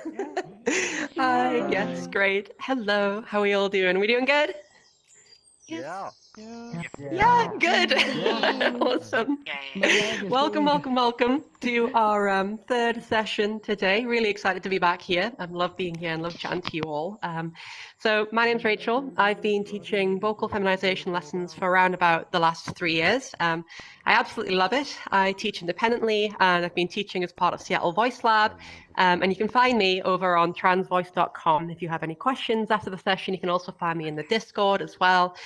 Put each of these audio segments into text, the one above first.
Rachel. Hi, Yes, great. Hello, how are we all doing? We doing good? Yes. Yeah. Yeah, good. Yay. Awesome. My leg is Welcome, big. welcome to our third session today. Really excited to be back here. I love being here and love chatting to you all. So my name's Rachel. I've been teaching vocal feminization lessons for around about the last 3 years. I absolutely love it. I teach independently and I've been teaching as part of Seattle Voice Lab. And you can find me over on transvoice.com. If you have any questions after the session, you can also find me in the Discord as well.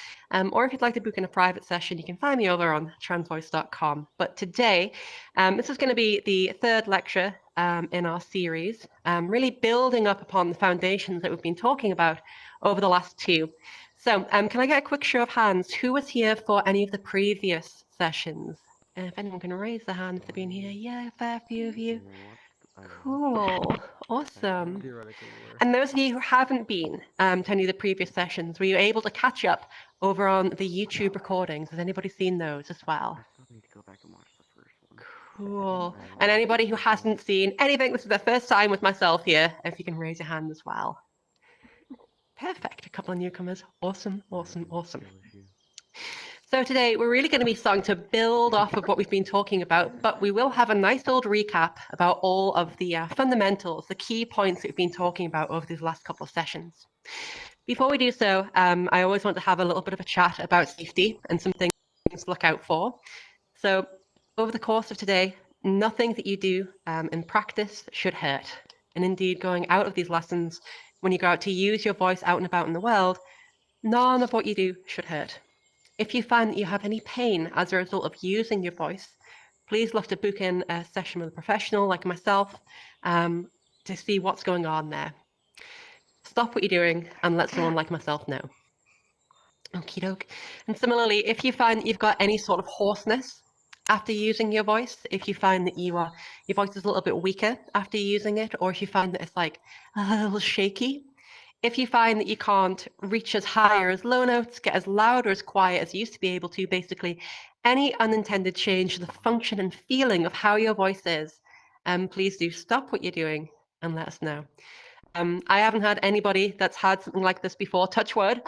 Or if you'd like to book in a private session, you can find me over on transvoice.com. But today, this is going to be the third lecture in our series, really building up upon the foundations that we've been talking about over the last two. So can I get a quick show of hands? Who was here for any of the previous sessions? If anyone can raise their hand if they've been here. Yeah, a fair few of you. Cool. Awesome. And those of you who haven't been to any of the previous sessions, were you able to catch up over on the YouTube recordings? Has anybody seen those as well? Cool. And anybody who hasn't seen anything, this is their first time with myself here, if you can raise your hand as well. Perfect. A couple of newcomers. Awesome, awesome, awesome. So today we're really going to be starting to build off of what we've been talking about, but we will have a nice old recap about all of the fundamentals, the key points that we've been talking about over these last couple of sessions. Before we do so, I always want to have a little bit of a chat about safety and some things to look out for. So over the course of today, nothing that you do in practice should hurt. And indeed, going out of these lessons, when you go out to use your voice out and about in the world, none of what you do should hurt. If you find that you have any pain as a result of using your voice, please look to book in a session with a professional like myself to see what's going on there. Stop what you're doing and let someone like myself know. Okie doke. And similarly, if you find that you've got any sort of hoarseness after using your voice, if you find that your voice is a little bit weaker after using it, or if you find that it's like a little shaky, if you find that you can't reach as high or as low notes, get as loud or as quiet as you used to be able to, basically any unintended change to the function and feeling of how your voice is, please do stop what you're doing and let us know. I haven't had anybody that's had something like this before, touch wood.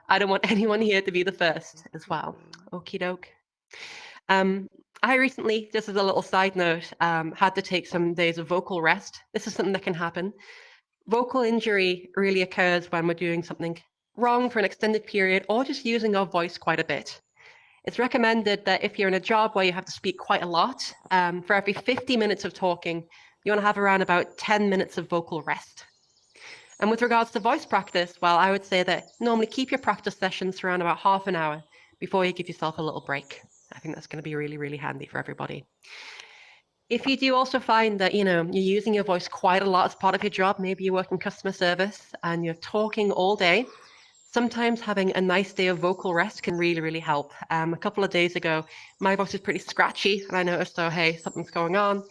I don't want anyone here to be the first as well. Okie doke. I recently, just as a little side note, had to take some days of vocal rest. This is something that can happen. Vocal injury really occurs when we're doing something wrong for an extended period or just using our voice quite a bit. It's recommended that if you're in a job where you have to speak quite a lot, for every 50 minutes of talking, you want to have around about 10 minutes of vocal rest. And with regards to voice practice, well, I would say that normally keep your practice sessions around about half an hour before you give yourself a little break. I think that's going to be really, really handy for everybody. If you do also find that, you're using your voice quite a lot as part of your job, maybe you work in customer service and you're talking all day, sometimes having a nice day of vocal rest can really, really help. A couple of days ago, my voice was pretty scratchy and I noticed, oh, hey, something's going on.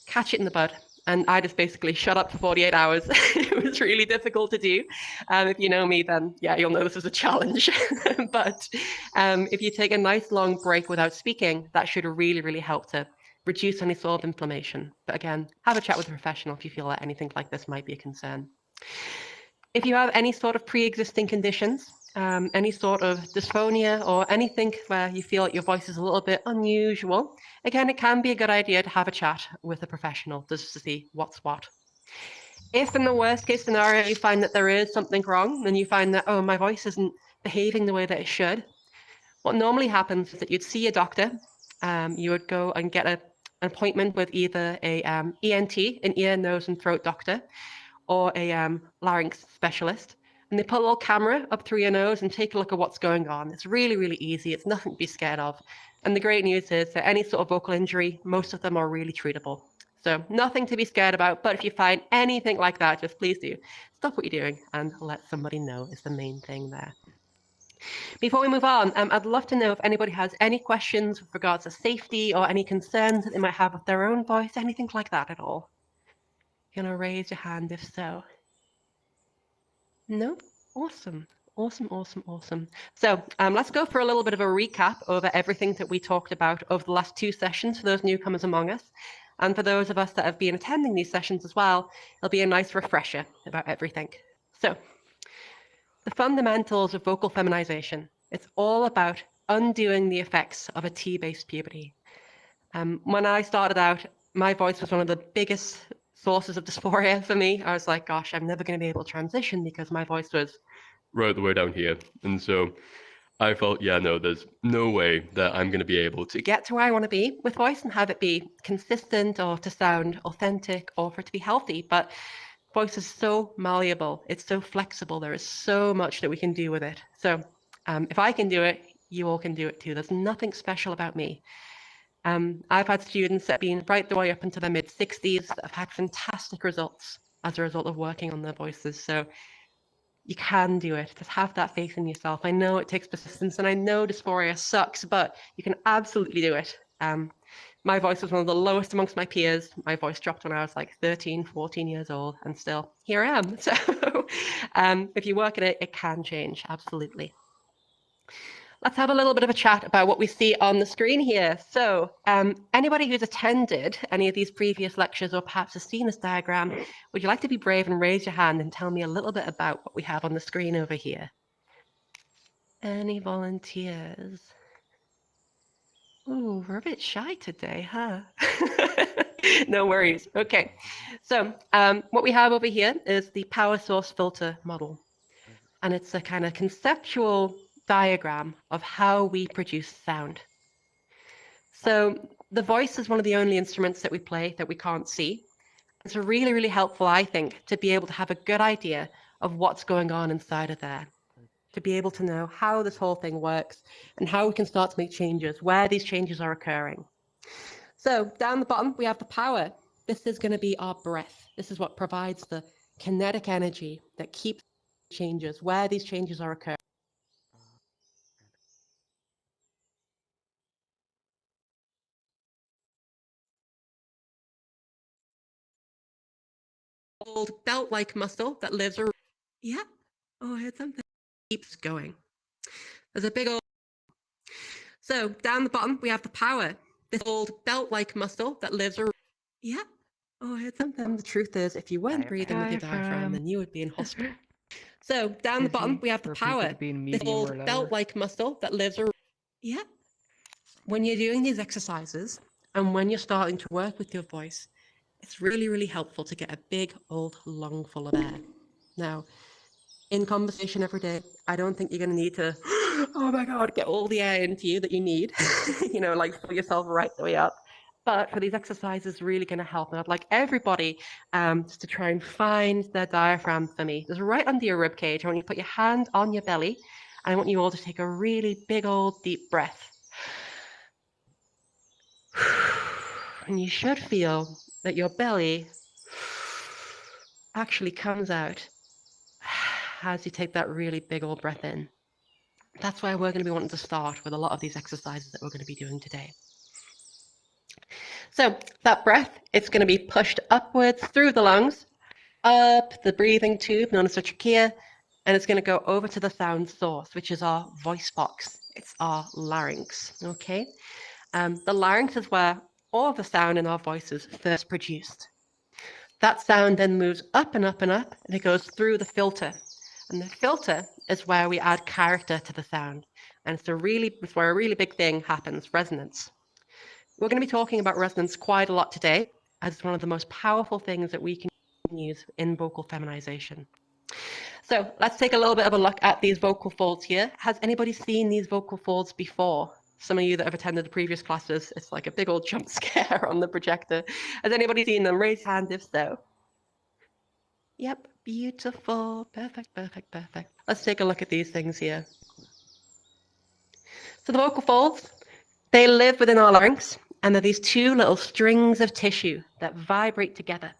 Catch it in the bud. And I just basically shut up for 48 hours. It was really difficult to do. If you know me, then yeah, you'll know this is a challenge. But if you take a nice long break without speaking, that should really, really help to reduce any sort of inflammation. But again, have a chat with a professional if you feel that anything like this might be a concern. If you have any sort of pre-existing conditions, any sort of dysphonia or anything where you feel like your voice is a little bit unusual, again, it can be a good idea to have a chat with a professional just to see what's what. If in the worst case scenario you find that there is something wrong, then you find that, oh, my voice isn't behaving the way that it should, what normally happens is that you'd see a doctor, you would go and get an appointment with either a ENT, an ear, nose and throat doctor, or a larynx specialist, and they put a little camera up through your nose and take a look at what's going on. It's really, really easy. It's nothing to be scared of. And the great news is that any sort of vocal injury, most of them are really treatable. So nothing to be scared about, but if you find anything like that, just please do stop what you're doing and let somebody know is the main thing there. Before we move on, I'd love to know if anybody has any questions with regards to safety or any concerns that they might have with their own voice, anything like that at all. You're gonna raise your hand if so. No? Awesome. Awesome, awesome, awesome. So let's go for a little bit of a recap over everything that we talked about over the last two sessions for those newcomers among us. And for those of us that have been attending these sessions as well, it'll be a nice refresher about everything. So the fundamentals of vocal feminization. It's all about undoing the effects of a T-based puberty. When I started out, my voice was one of the biggest sources of dysphoria for me. I was like, gosh, I'm never going to be able to transition because my voice was right the way down here. And so I felt, yeah, no, there's no way that I'm going to be able to get to where I want to be with voice and have it be consistent or to sound authentic or for it to be healthy. But voice is so malleable. It's so flexible. There is so much that we can do with it. So if I can do it, you all can do it too. There's nothing special about me. I've had students that have been right the way up into their mid-60s that have had fantastic results as a result of working on their voices. So you can do it. Just have that faith in yourself. I know it takes persistence and I know dysphoria sucks, but you can absolutely do it. My voice was one of the lowest amongst my peers. My voice dropped when I was like 13, 14 years old, and still here I am. So if you work at it, it can change, absolutely. Let's have a little bit of a chat about what we see on the screen here. So anybody who's attended any of these previous lectures or perhaps has seen this diagram, would you like to be brave and raise your hand and tell me a little bit about what we have on the screen over here? Any volunteers? Ooh, we're a bit shy today, huh? No worries. Okay. So what we have over here is the power source filter model. And it's a kind of conceptual diagram of how we produce sound. So the voice is one of the only instruments that we play that we can't see. It's really, really helpful, I think, to be able to have a good idea of what's going on inside of there, to be able to know how this whole thing works and how we can start to make changes, where these changes are occurring. So down the bottom, we have the power. This is going to be our breath. This is what provides the kinetic energy that keeps changes, where these changes are occurring. Old belt-like muscle that lives around. Yeah. Oh, I heard something. Keeps going. There's a big old. So down the bottom, we have the power. This old belt-like muscle that lives around. Yeah. Oh, I heard something. The truth is, if you weren't breathing with your diaphragm, then you would be in hospital. So down the bottom, we have the power. This old belt-like muscle that lives around. Yeah. When you're doing these exercises and when you're starting to work with your voice, it's really, really helpful to get a big old lung full of air. Now, in conversation every day, I don't think you're going to need to, oh my God, get all the air into you that you need, like fill yourself right the way up. But for these exercises, really going to help. And I'd like everybody just to try and find their diaphragm for me. Just right under your rib cage. I want you to put your hand on your belly. And I want you all to take a really big old deep breath. And you should feel that your belly actually comes out as you take that really big old breath in. That's why we're going to be wanting to start with a lot of these exercises that we're going to be doing today. So that breath, it's going to be pushed upwards through the lungs, up the breathing tube known as the trachea, and it's going to go over to the sound source, which is our voice box. It's our larynx, okay? The larynx is where all of the sound in our voice is first produced. That sound then moves up and up and up, and it goes through the filter. And the filter is where we add character to the sound. And it's where a really big thing happens, resonance. We're going to be talking about resonance quite a lot today, as it's one of the most powerful things that we can use in vocal feminization. So let's take a little bit of a look at these vocal folds here. Has anybody seen these vocal folds before? Some of you that have attended the previous classes, it's like a big old jump scare on the projector. Has anybody seen them? Raise your hand if so. Yep, beautiful. Perfect, perfect, perfect. Let's take a look at these things here. So the vocal folds, they live within our larynx, and they're these two little strings of tissue that vibrate together.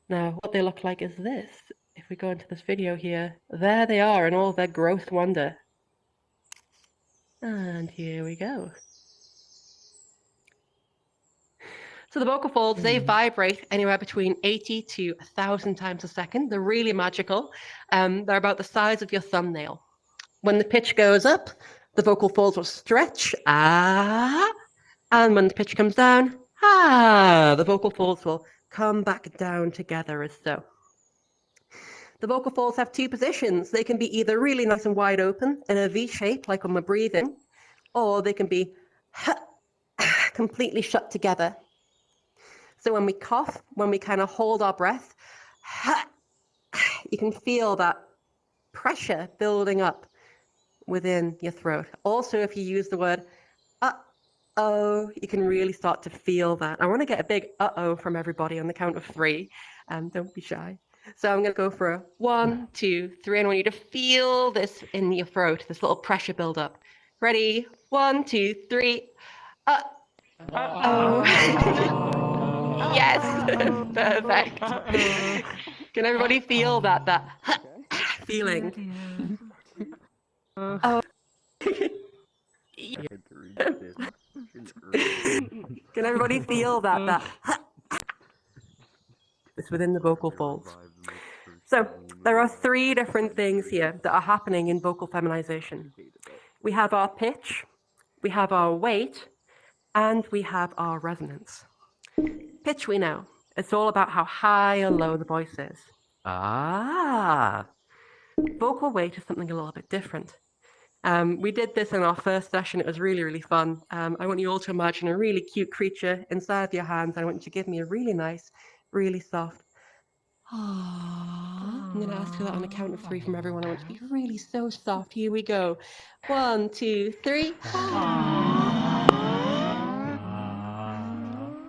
Now, what they look like is this. If we go into this video here, there they are in all their growth wonder. And here we go. So the vocal folds, they vibrate anywhere between 80 to 1,000 times a second. They're really magical. They're about the size of your thumbnail. When the pitch goes up, the vocal folds will stretch, and when the pitch comes down, The vocal folds will come back down together as so. The vocal folds have two positions. They can be either really nice and wide open in a V shape, like when we're breathing, or they can be completely shut together. So when we cough, when we kind of hold our breath, you can feel that pressure building up within your throat. Also, if you use the word uh-oh, you can really start to feel that. I want to get a big uh-oh from everybody on the count of 3. Don't be shy. So I'm going to go for a 1, 2, 3, and I want you to feel this in your throat, this little pressure build up. Ready? 1, 2, 3. Uh-oh. Yes, perfect. Can everybody feel that feeling? Oh. Can everybody feel that it's within the vocal folds? So there are 3 different things here that are happening in vocal feminization. We have our pitch, we have our weight, and we have our resonance. Pitch we know. It's all about how high or low the voice is. Vocal weight is something a little bit different. We did this in our first session. It was really, really fun. I want you all to imagine a really cute creature inside of your hands. I want you to give me a really nice, really soft. I'm going to ask for that on a count of 3 from everyone. I want it to be really so soft. Here we go. 1, 2, 3.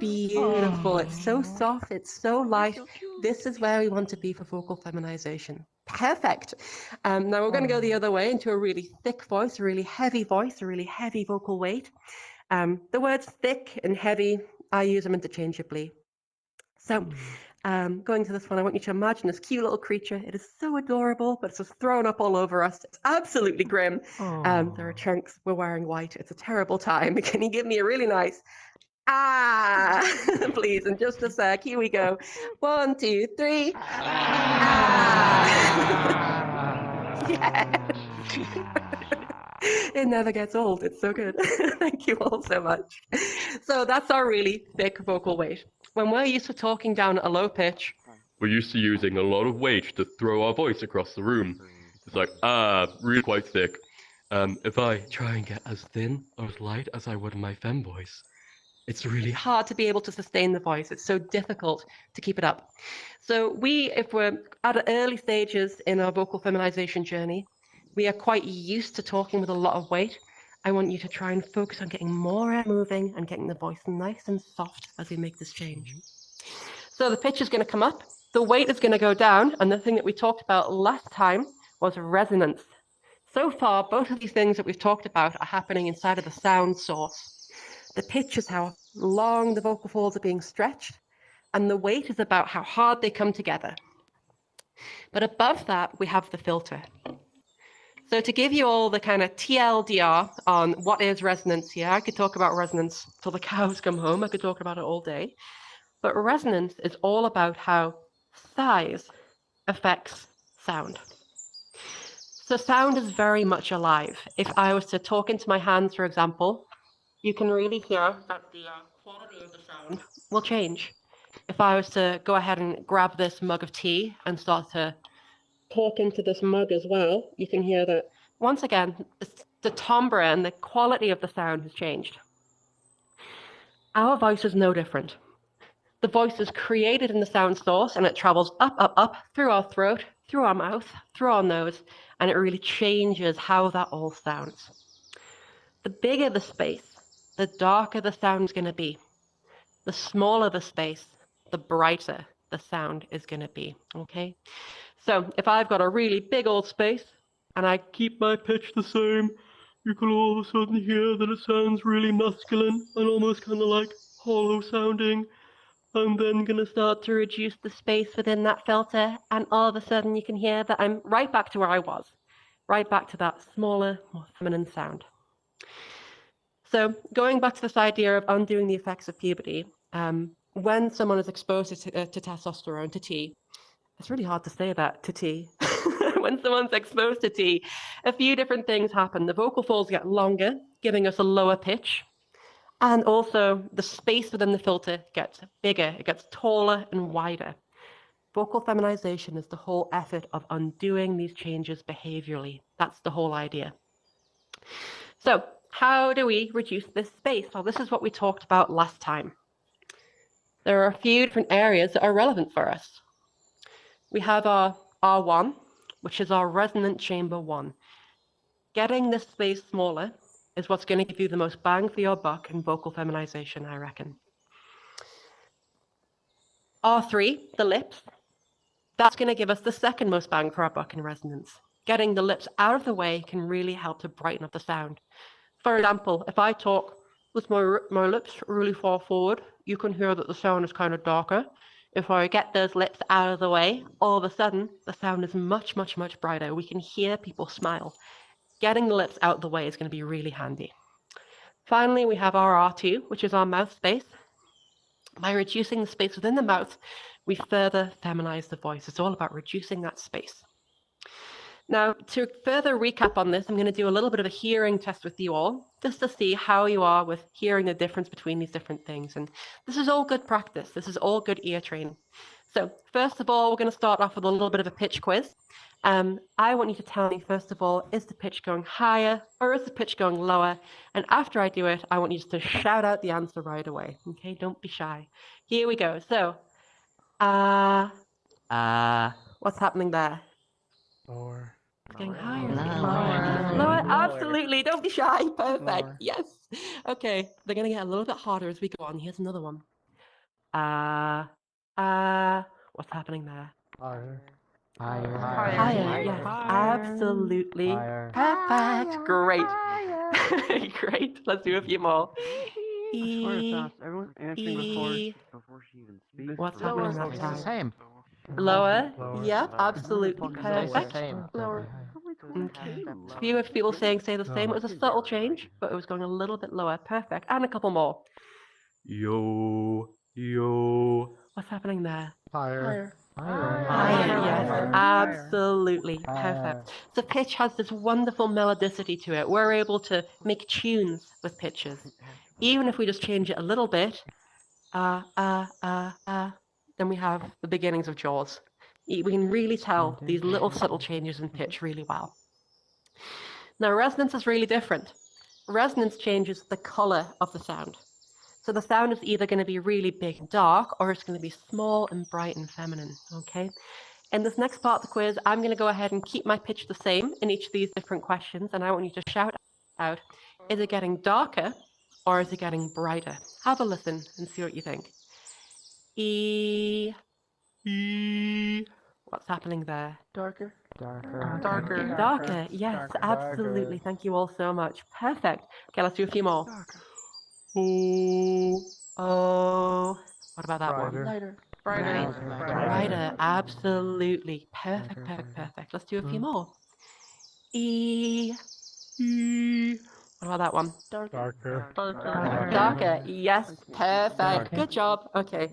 Beautiful. It's so soft. It's so light. This is where we want to be for vocal feminization. Perfect. Now we're going to go the other way into a really thick voice, a really heavy voice, a really heavy vocal weight. The words thick and heavy, I use them interchangeably. So going to this one, I want you to imagine this cute little creature. It is so adorable, but it's just thrown up all over us. It's absolutely grim. There are chunks. We're wearing white. It's a terrible time. Can you give me a really nice please, in just a sec. Here we go. 1, 2, 3. Yeah. It never gets old. It's so good. Thank you all so much. So that's our really thick vocal weight. When we're used to talking down at a low pitch, we're used to using a lot of weight to throw our voice across the room. It's like, really quite thick. If I try and get as thin or as light as I would in my femme voice, it's really hard to be able to sustain the voice. It's so difficult to keep it up. So if we're at early stages in our vocal feminization journey, we are quite used to talking with a lot of weight. I want you to try and focus on getting more air moving and getting the voice nice and soft as we make this change. So the pitch is going to come up, the weight is going to go down, and the thing that we talked about last time was resonance. So far, both of these things that we've talked about are happening inside of the sound source. The pitch is how long the vocal folds are being stretched, and the weight is about how hard they come together. But above that, we have the filter. So to give you all the kind of TLDR on what is resonance here, I could talk about resonance till the cows come home. I could talk about it all day. But resonance is all about how size affects sound. So sound is very much alive. If I was to talk into my hands, for example, you can really hear that the quality of the sound will change. If I was to go ahead and grab this mug of tea and start to talk into this mug as well, you can hear that, once again, the timbre and the quality of the sound has changed. Our voice is no different. The voice is created in the sound source, and it travels up, up, up, through our throat, through our mouth, through our nose, and it really changes how that all sounds. The bigger the space, the darker the sound's going to be. The smaller the space, the brighter the sound is going to be, okay? So if I've got a really big old space and I keep my pitch the same, you can all of a sudden hear that it sounds really masculine and almost kind of like hollow sounding. I'm then going to start to reduce the space within that filter, and all of a sudden you can hear that I'm right back to where I was, right back to that smaller, more feminine sound. So going back to this idea of undoing the effects of puberty, when someone is exposed to testosterone, to T, it's really hard to say that, to T. When someone's exposed to T, a few different things happen. The vocal folds get longer, giving us a lower pitch. And also, the space within the filter gets bigger, it gets taller and wider. Vocal feminization is the whole effort of undoing these changes behaviorally. That's the whole idea. So, how do we reduce this space? Well, this is what we talked about last time. There are a few different areas that are relevant for us. We have our R1, which is our resonant chamber 1. Getting this space smaller is what's going to give you the most bang for your buck in vocal feminization, I reckon. R3, the lips, that's going to give us the second most bang for our buck in resonance. Getting the lips out of the way can really help to brighten up the sound. For example, if I talk with my lips really far forward, you can hear that the sound is kind of darker. If I get those lips out of the way, all of a sudden, the sound is much, much, much brighter. We can hear people smile. Getting the lips out of the way is going to be really handy. Finally, we have our R2, which is our mouth space. By reducing the space within the mouth, we further feminize the voice. It's all about reducing that space. Now, to further recap on this, I'm going to do a little bit of a hearing test with you all, just to see how you are with hearing the difference between these different things. And this is all good practice. This is all good ear training. So first of all, we're going to start off with a little bit of a pitch quiz. I want you to tell me, first of all, is the pitch going higher or is the pitch going lower? And after I do it, I want you just to shout out the answer right away. Okay, don't be shy. Here we go. So, what's happening there? Lower. It's getting higher. Lower. Lower. Lower. Absolutely. Don't be shy. Perfect. Lower. Yes. Okay. They're going to get a little bit harder as we go on. Here's another one. What's happening there? Higher. Higher. Yes. Absolutely. Higher. Perfect. Great. Great. Let's do a few more. Everyone's answering before she even speaks. What's happening that It's the time? same. Lower. Lower. Yep. Absolutely. It's the Perfect. same. Okay. A few of people saying say the same. It was a subtle change, but it was going a little bit lower. Perfect. And a couple more. Yo. What's happening there? Higher. Higher, yes. Absolutely. Perfect. So pitch has this wonderful melodicity to it. We're able to make tunes with pitches. Even if we just change it a little bit, then we have the beginnings of Jaws. We can really tell these little subtle changes in pitch really well. Now, resonance is really different. Resonance changes the color of the sound. So the sound is either going to be really big and dark, or it's going to be small and bright and feminine, okay? In this next part of the quiz, I'm going to go ahead and keep my pitch the same in each of these different questions, and I want you to shout out, is it getting darker or is it getting brighter? Have a listen and see what you think. What's happening there? Darker. Darker, yes, absolutely. Thank you all so much. Perfect. Okay, let's do a few more. Oh. What about that one? Lighter. Brighter, absolutely. Perfect. Let's do a few more. What about that one? Darker. Darker, yes, perfect. Good job. Okay,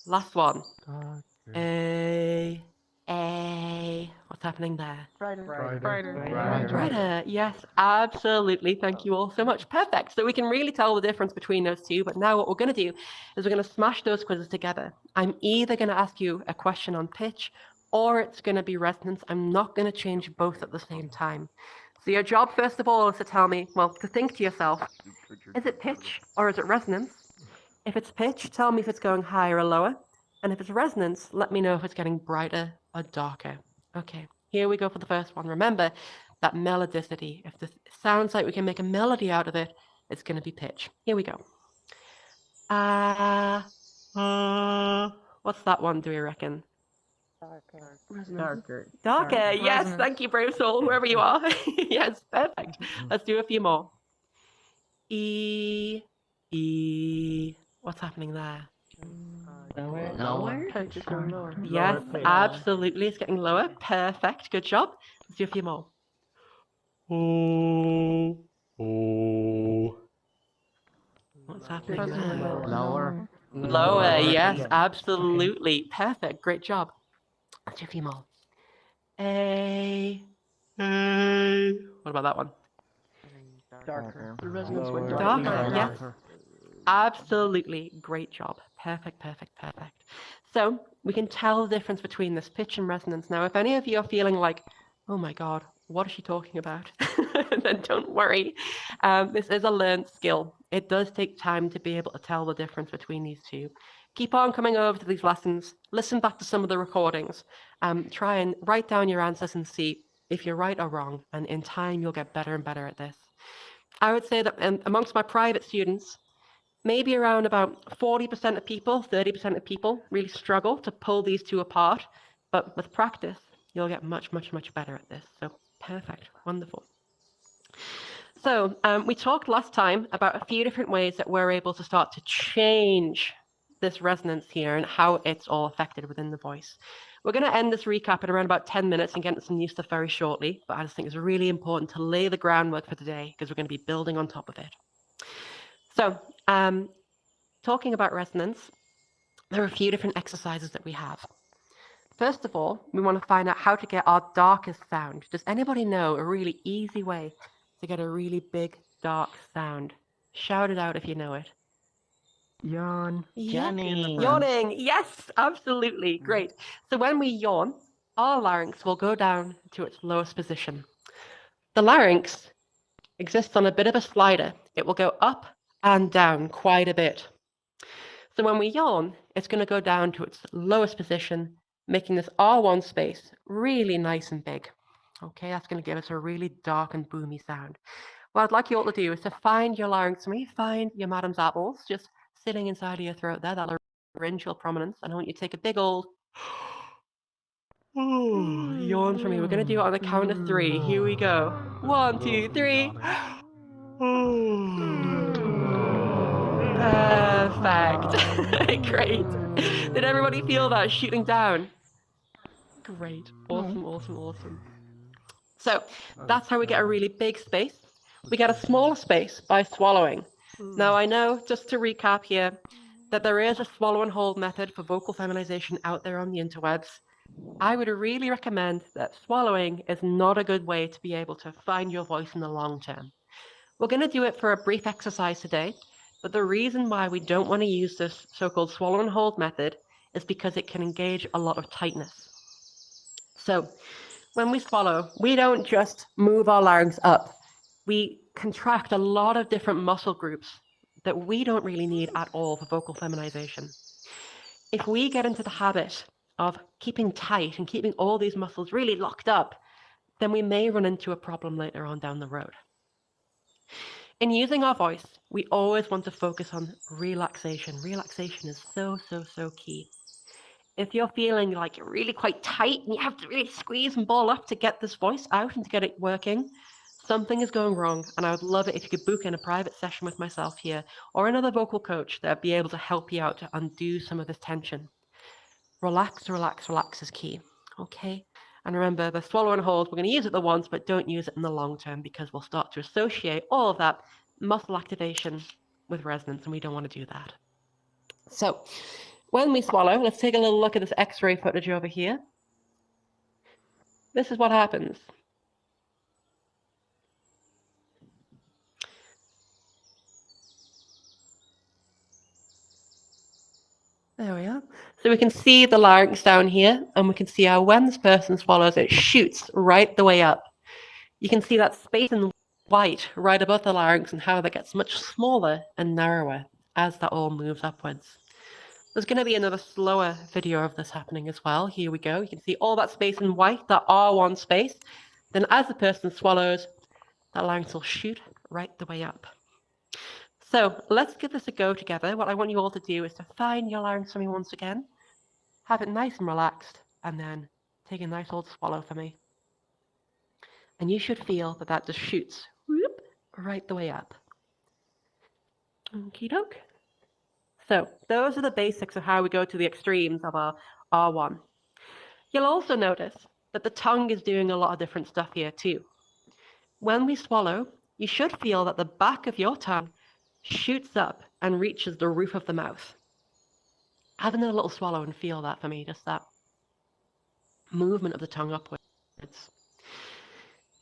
last one. What's happening there? Brighter, yes, absolutely. Thank you all so much. Perfect. So we can really tell the difference between those two. But now what we're going to do is we're going to smash those quizzes together. I'm either going to ask you a question on pitch or it's going to be resonance. I'm not going to change both at the same time. So your job, first of all, is to tell me, well, to think to yourself, is it pitch or is it resonance? If it's pitch, tell me if it's going higher or lower. And if it's resonance, let me know if it's getting brighter or darker. Okay, here we go for the first one. Remember that melodicity. If this sounds like we can make a melody out of it, it's going to be pitch. Here we go. What's that one, do we reckon? Darker, yes, thank you, brave soul, whoever you are. Yes, perfect. Let's do a few more. What's happening there? Lower. Yes, absolutely. It's getting lower. Perfect. Good job. Let's do a few more. What's happening there? Lower. Lower. Yes, absolutely. Perfect. Great job. Let's do a few more. What about that one? Darker. The resonance went Darker. darker. Yes. Absolutely. Great job. Perfect, perfect, perfect. So we can tell the difference between this pitch and resonance. Now, if any of you are feeling like, oh my God, what is she talking about? Then don't worry. This is a learned skill. It does take time to be able to tell the difference between these two. Keep on coming over to these lessons. Listen back to some of the recordings. Try and write down your answers and see if you're right or wrong. And in time, you'll get better and better at this. I would say that amongst my private students, maybe around about 40% of people, 30% of people really struggle to pull these two apart. But with practice, you'll get much, much, much better at this. So perfect. Wonderful. So we talked last time about a few different ways that we're able to start to change this resonance here and how it's all affected within the voice. We're going to end this recap in around about 10 minutes and get into some new stuff very shortly. But I just think it's really important to lay the groundwork for today because we're going to be building on top of it. So talking about resonance, there are a few different exercises that we have. First of all, we want to find out how to get our darkest sound. Does anybody know a really easy way to get a really big, dark sound? Shout it out if you know it. Yawn. Yep. Yawning. Yawning. Yes, absolutely. Great. So when we yawn, our larynx will go down to its lowest position. The larynx exists on a bit of a slider. It will go up and down quite a bit. So when we yawn, it's going to go down to its lowest position, making this R1 space really nice and big. Okay, that's going to give us a really dark and boomy sound. What I'd like you all to do is to find your larynx. When you find your madam's apples just sitting inside of your throat there, that laryngeal prominence, and I want you to take a big old yawn for me. We're going to do it on the count of 3. Here we go. 1, 2, 3. Perfect. Great. Did everybody feel that shooting down? Great. Awesome, awesome, awesome. So that's how we get a really big space. We get a smaller space by swallowing. Now I know, just to recap here, that there is a swallow and hold method for vocal feminization out there on the interwebs. I would really recommend that swallowing is not a good way to be able to find your voice in the long term. We're going to do it for a brief exercise today, but the reason why we don't want to use this so-called swallow and hold method is because it can engage a lot of tightness. So when we swallow, we don't just move our larynx up. We contract a lot of different muscle groups that we don't really need at all for vocal feminization. If we get into the habit of keeping tight and keeping all these muscles really locked up, then we may run into a problem later on down the road. In using our voice, we always want to focus on relaxation. Relaxation is so, so, so key. If you're feeling like you're really quite tight and you have to really squeeze and ball up to get this voice out and to get it working, something is going wrong. And I would love it if you could book in a private session with myself here or another vocal coach that would be able to help you out to undo some of this tension. Relax, relax, relax is key. Okay? And remember, the swallow and hold, we're going to use it the once, but don't use it in the long term because we'll start to associate all of that muscle activation with resonance, and we don't want to do that. So when we swallow, let's take a little look at this X-ray footage over here. This is what happens. There we are. So we can see the larynx down here, and we can see how when this person swallows, it shoots right the way up. You can see that space in white right above the larynx and how that gets much smaller and narrower as that all moves upwards. There's going to be another slower video of this happening as well. Here we go. You can see all that space in white, that R1 space. Then as the person swallows, that larynx will shoot right the way up. So let's give this a go together. What I want you all to do is to find your larynx for me once again, have it nice and relaxed, and then take a nice old swallow for me. And you should feel that that just shoots whoop, right the way up. Okie doke. So those are the basics of how we go to the extremes of our R1. You'll also notice that the tongue is doing a lot of different stuff here too. When we swallow, you should feel that the back of your tongue shoots up and reaches the roof of the mouth. Have another little swallow and feel that for me, just that movement of the tongue upwards.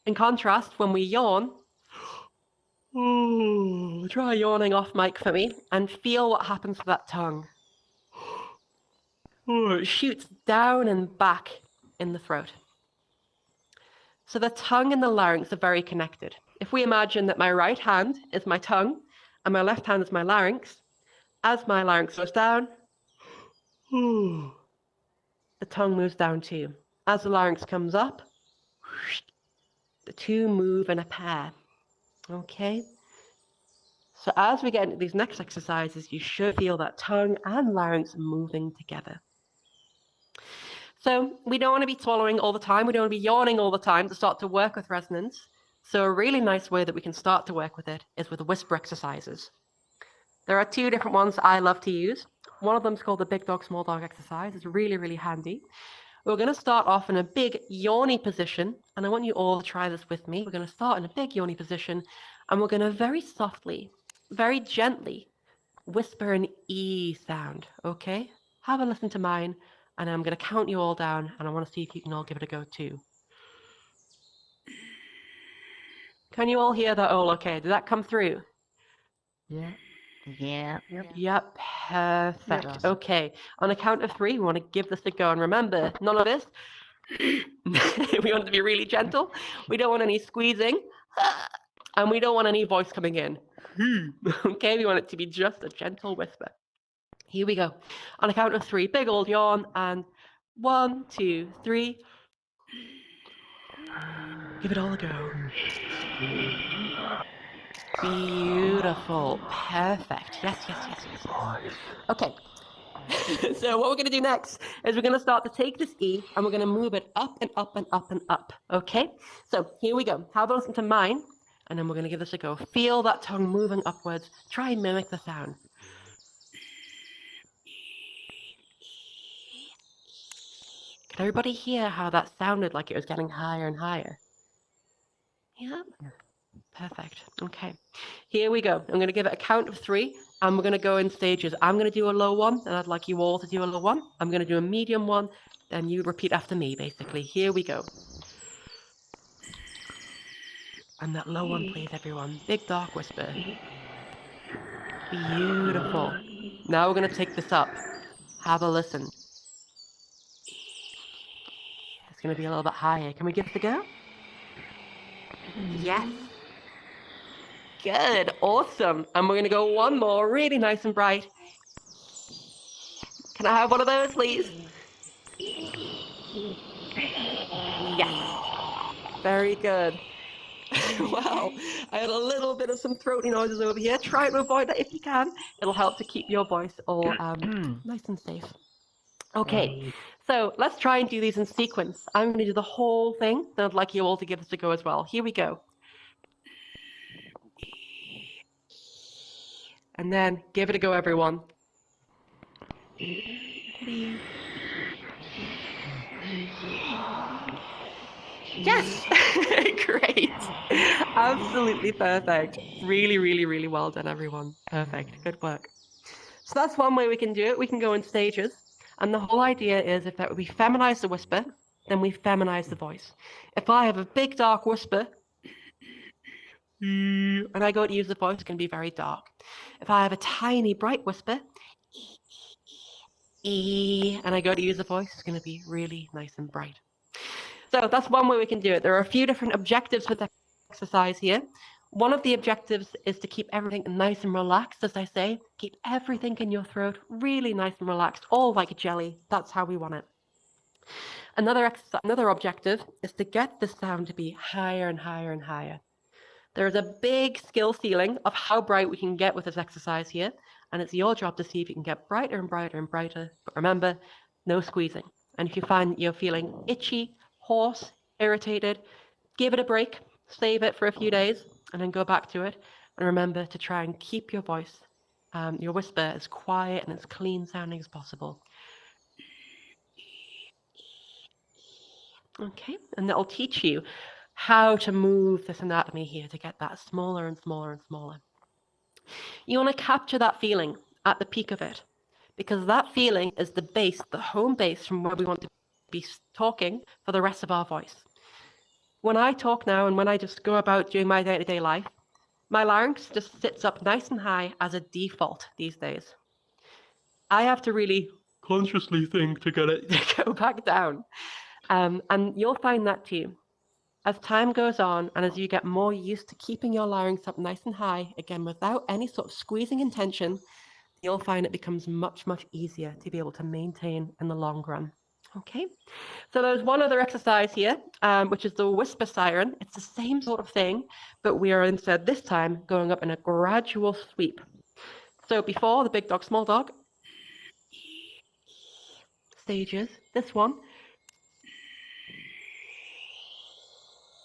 In contrast, when we yawn, Ooh, try yawning off mic for me and feel what happens to that tongue. Ooh, it shoots down and back in the throat. So the tongue and the larynx are very connected. If we imagine that my right hand is my tongue and my left hand is my larynx, as my larynx goes down, the tongue moves down too. As the larynx comes up, the two move in a pair. Okay? So as we get into these next exercises, you should feel that tongue and larynx moving together. So we don't want to be swallowing all the time. We don't want to be yawning all the time to start to work with resonance. So a really nice way that we can start to work with it is with whisper exercises. There are two different ones I love to use. One of them is called the big dog, small dog exercise. It's really, really handy. We're going to start off in a big yawny position, and I want you all to try this with me. We're going to start in a big yawny position, and we're going to very softly, very gently whisper an E sound, okay? Have a listen to mine, and I'm going to count you all down, and I want to see if you can all give it a go too. Can you all hear that all okay? Did that come through? Yeah. Yeah. Yep, perfect. Yes. Okay, on a count of 3, we want to give this a go. And remember, none of this. We want it to be really gentle. We don't want any squeezing. And we don't want any voice coming in. Okay, we want it to be just a gentle whisper. Here we go. On a count of 3, big old yawn. And 1, 2, 3. Give it all a go. Beautiful. Perfect. Yes, yes, yes, yes, yes. Okay. So what we're going to do next is we're going to start to take this E and we're going to move it up and up and up and up. Okay? So here we go. Have a listen to mine, and then we're going to give this a go. Feel that tongue moving upwards. Try and mimic the sound. Can everybody hear how that sounded like it was getting higher and higher? Yeah? Perfect. Okay. Here we go. I'm going to give it a count of 3, and we're going to go in stages. I'm going to do a low one, and I'd like you all to do a low one. I'm going to do a medium one, then you repeat after me, basically. Here we go. And that low one, please, everyone. Big dark whisper. Beautiful. Now we're going to take this up. Have a listen. It's going to be a little bit higher. Can we give it a go? Yes. Good. Awesome. And we're going to go one more, really nice and bright. Can I have one of those, please? Yes. Very good. Wow. I had a little bit of some throaty noises over here. Try to avoid that if you can. It'll help to keep your voice all nice and safe. Okay, so let's try and do these in sequence. I'm going to do the whole thing, then I'd like you all to give this a go as well. Here we go. And then give it a go, everyone. Yes! Great. Absolutely perfect. Really, really, really well done, everyone. Perfect. Good work. So that's one way we can do it. We can go in stages. And the whole idea is if that we feminize the whisper, then we feminize the voice. If I have a big dark whisper, and I go to use the voice, it's going to be very dark. If I have a tiny bright whisper, and I go to use the voice, it's going to be really nice and bright. So that's one way we can do it. There are a few different objectives with the exercise here. One of the objectives is to keep everything nice and relaxed, as I say. Keep everything in your throat really nice and relaxed, all like a jelly. That's how we want it. Another objective is to get the sound to be higher and higher and higher. There is a big skill ceiling of how bright we can get with this exercise here, and it's your job to see if you can get brighter and brighter and brighter. But remember, no squeezing. And if you find you're feeling itchy, hoarse, irritated, give it a break, save it for a few days, and then go back to it. And remember to try and keep your voice, your whisper, as quiet and as clean sounding as possible. Okay, and that'll teach you how to move this anatomy here to get that smaller and smaller and smaller. You want to capture that feeling at the peak of it, because that feeling is the base, the home base from where we want to be talking for the rest of our voice. When I talk now and when I just go about doing my day-to-day life, My larynx just sits up nice and high as a default these days. I have to really consciously think to get it to go back down. And you'll find that too. As time goes on and as you get more used to keeping your larynx up nice and high, again, without any sort of squeezing intention, you'll find it becomes much, much easier to be able to maintain in the long run. Okay, so there's one other exercise here, which is the whisper siren. It's the same sort of thing, but we are instead this time going up in a gradual sweep. So before the big dog, small dog stages, this one,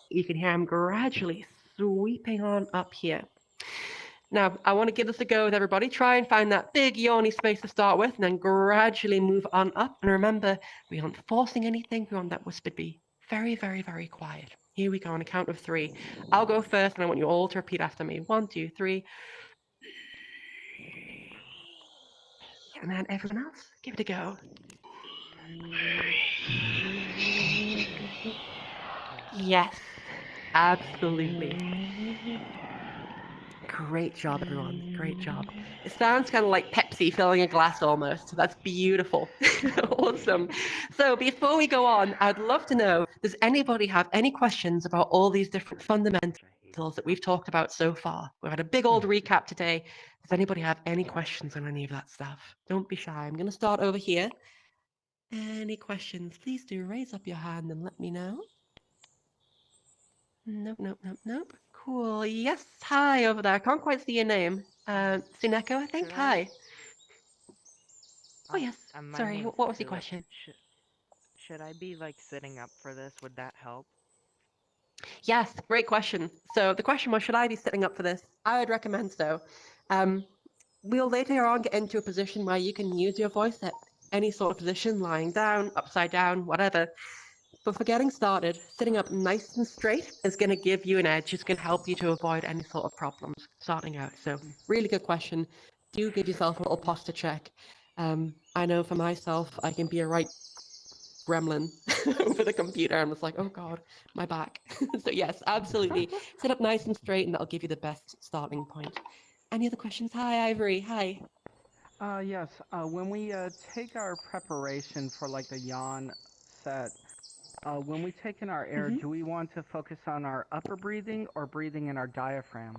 you can hear him gradually sweeping on up here. Now, I want to give this a go with everybody. Try and find that big yawny space to start with, and then gradually move on up. And remember, we aren't forcing anything. We want that whisper to be very, very, very quiet. Here we go on a count of 3. I'll go first, and I want you all to repeat after me. 1, 2, 3. And then everyone else, give it a go. Yes, absolutely. Great job, everyone. Great job. It sounds kind of like Pepsi filling a glass almost. That's beautiful. Awesome. So before we go on, I'd love to know, does anybody have any questions about all these different fundamentals that we've talked about so far? We've had a big old recap today. Does anybody have any questions on any of that stuff? Don't be shy. I'm going to start over here. Any questions? Please do raise up your hand and let me know. Nope, nope, nope, nope. Cool. Yes, hi over there. I can't quite see your name. Suneko, I think. Should Hi. Oh, yes. My Sorry, name's what was your Philip. question? Should I be like sitting up for this? Would that help? Yes, great question. So the question was, should I be sitting up for this? I would recommend so. We'll later on get into a position where you can use your voice at any sort of position, lying down, upside down, whatever. But for getting started, sitting up nice and straight is going to give you an edge. It's going to help you to avoid any sort of problems starting out. So really good question. Do give yourself a little posture check. I know for myself, I can be a right gremlin over the computer. I'm just like, oh God, my back. So yes, absolutely. Sit up nice and straight and that'll give you the best starting point. Any other questions? Hi, Ivory. Hi. Yes. When we take our preparation for like the yawn set, when we take in our air, do we want to focus on our upper breathing or breathing in our diaphragm?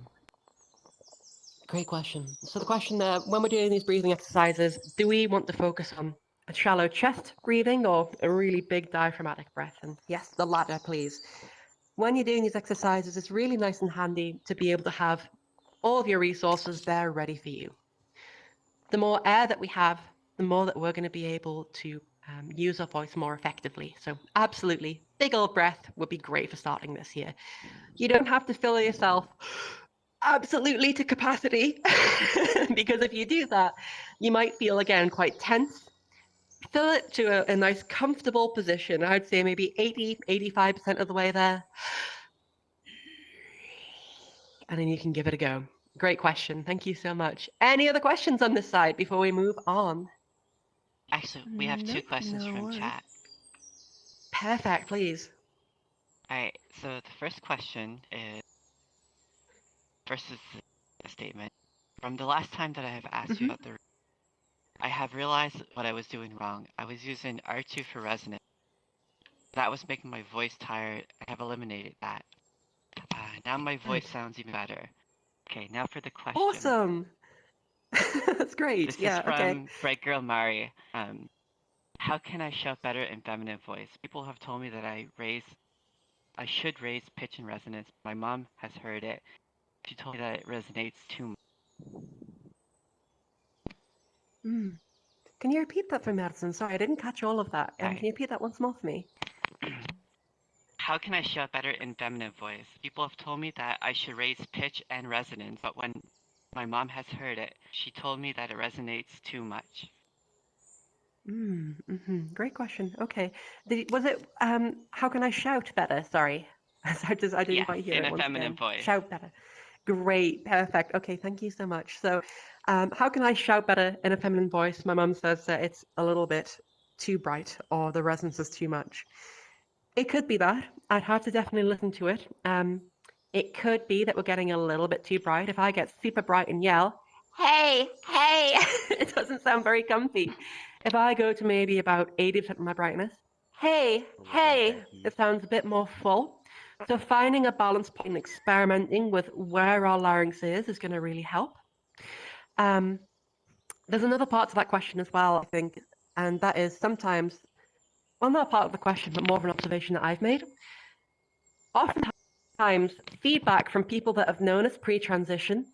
Great question. So the question there, when we're doing these breathing exercises, do we want to focus on a shallow chest breathing or a really big diaphragmatic breath? And yes, the latter, please. When you're doing these exercises, it's really nice and handy to be able to have all of your resources there ready for you. The more air that we have, the more that we're going to be able to use our voice more effectively. So absolutely, big old breath would be great for starting this here. You don't have to fill yourself absolutely to capacity because if you do that, you might feel again quite tense. Fill it to a nice comfortable position. I'd say maybe 80-85% of the way there. And then you can give it a go. Great question. Thank you so much. Any other questions on this side before we move on? Actually, we have 2 questions no from worries. chat. Perfect, please. Alright, so the first question is, first is a statement. From the last time that I have asked you about I have realized what I was doing wrong. I was using R2 for resonance. That was making my voice tired. I have eliminated that. Now my voice sounds even better. Okay, now for the question. Awesome. That's great. This Yeah, is from okay. Bright Girl Mari. How can I shout better in feminine voice? People have told me that I should raise pitch and resonance. My mom has heard it. She told me that it resonates too much. Can you repeat that for me, Madison? Sorry, I didn't catch all of that. Can you repeat that once more for me? How can I shout better in feminine voice? People have told me that I should raise pitch and resonance, but when my mom has heard it, she told me that it resonates too much. Great question. Okay. Was it how can I shout better? Sorry. I didn't quite hear in it a once feminine again. voice. Shout better. Great. Perfect. Okay, thank you so much. So how can I shout better in a feminine voice? My mum says that it's a little bit too bright or the resonance is too much. It could be that. I'd have to definitely listen to it. It could be that we're getting a little bit too bright. If I get super bright and yell, hey, hey, it doesn't sound very comfy. If I go to maybe about 80% of my brightness, hey, hey, it sounds a bit more full. So finding a balance point and experimenting with where our larynx is going to really help. There's another part to that question as well, I think, and that is sometimes, well, not part of the question, but more of an observation that I've made. Oftentimes, feedback from people that have known us pre-transition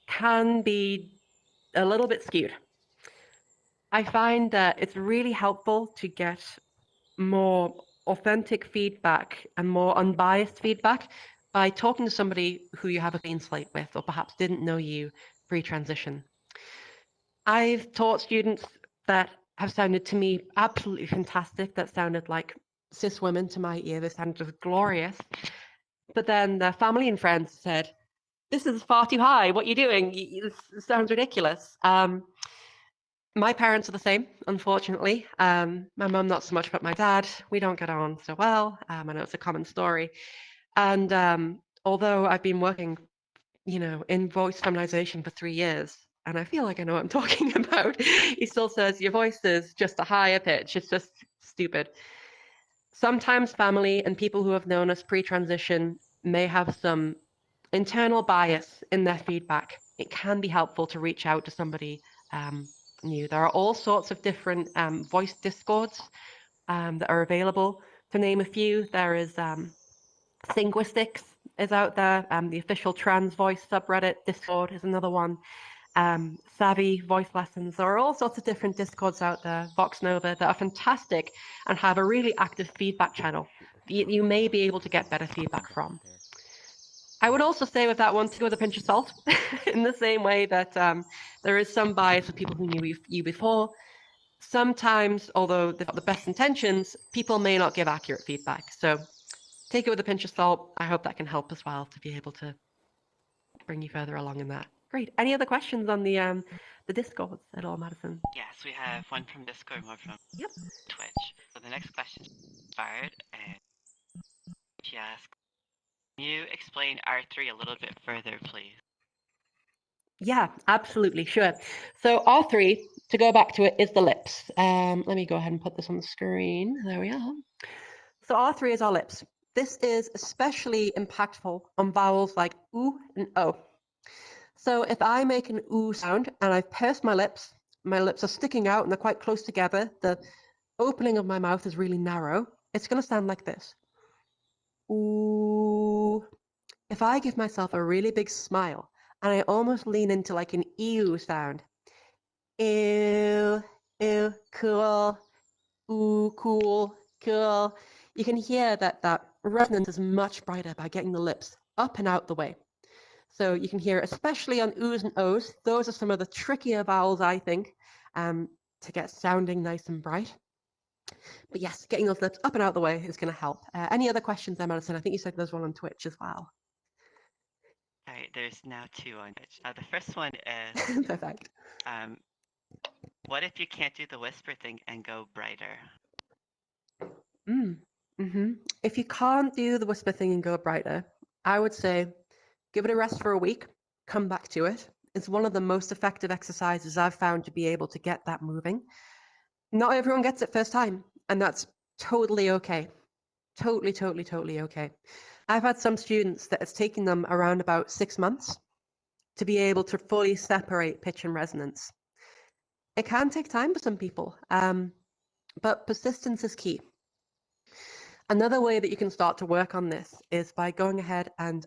can be a little bit skewed. I find that it's really helpful to get more authentic feedback and more unbiased feedback by talking to somebody who you have a clean slate with or perhaps didn't know you pre-transition. I've taught students that have sounded to me absolutely fantastic, that sounded like cis women to my ear, they sounded glorious. But then their family and friends said, this is far too high, what are you doing? This sounds ridiculous. My parents are the same, unfortunately. My mum not so much, but my dad, we don't get on so well. I know it's a common story. And although I've been working, in voice feminization for 3 years, and I feel like I know what I'm talking about, he still says your voice is just a higher pitch. It's just stupid. Sometimes family and people who have known us pre-transition may have some internal bias in their feedback. It can be helpful to reach out to somebody new. There are all sorts of different voice discords that are available. To name a few, there is Linguistics is out there. The official trans voice subreddit Discord is another one. Savvy voice lessons. There are all sorts of different Discords out there, Vox Nova, that are fantastic and have a really active feedback channel. You may be able to get better feedback from. I would also say with that one to go with a pinch of salt, in the same way that there is some bias with people who knew you before. Sometimes, although they've got the best intentions, people may not give accurate feedback. So take it with a pinch of salt. I hope that can help as well to be able to bring you further along in that. Great. Any other questions on the Discords at all, Madison? Yes, we have one from Discord, one from Twitch. So the next question is inspired, and she asks, can you explain R3 a little bit further, please? Yeah, absolutely, sure. So R3, to go back to it, is the lips. Let me go ahead and put this on the screen. There we are. So R3 is our lips. This is especially impactful on vowels like oo and o. So if I make an oo sound and I've pursed my lips are sticking out and they're quite close together, the opening of my mouth is really narrow, it's going to sound like this. Ooh. If I give myself a really big smile and I almost lean into like an ew sound, ew, ew, cool, ooh, cool, cool, you can hear that resonance is much brighter by getting the lips up and out the way. So you can hear, especially on oohs and ohs, those are some of the trickier vowels, I think, to get sounding nice and bright. But yes, getting those lips up and out the way is going to help. Any other questions there, Madison? I think you said there's one on Twitch as well. All right, there's now two on Twitch. The first one is, Perfect. what if you can't do the whisper thing and go brighter? If you can't do the whisper thing and go brighter, I would say give it a rest for a week, come back to it. It's one of the most effective exercises I've found to be able to get that moving. Not everyone gets it first time, and that's totally okay. Totally, totally, totally okay. I've had some students that it's taken them around about 6 months to be able to fully separate pitch and resonance. It can take time for some people, but persistence is key. Another way that you can start to work on this is by going ahead and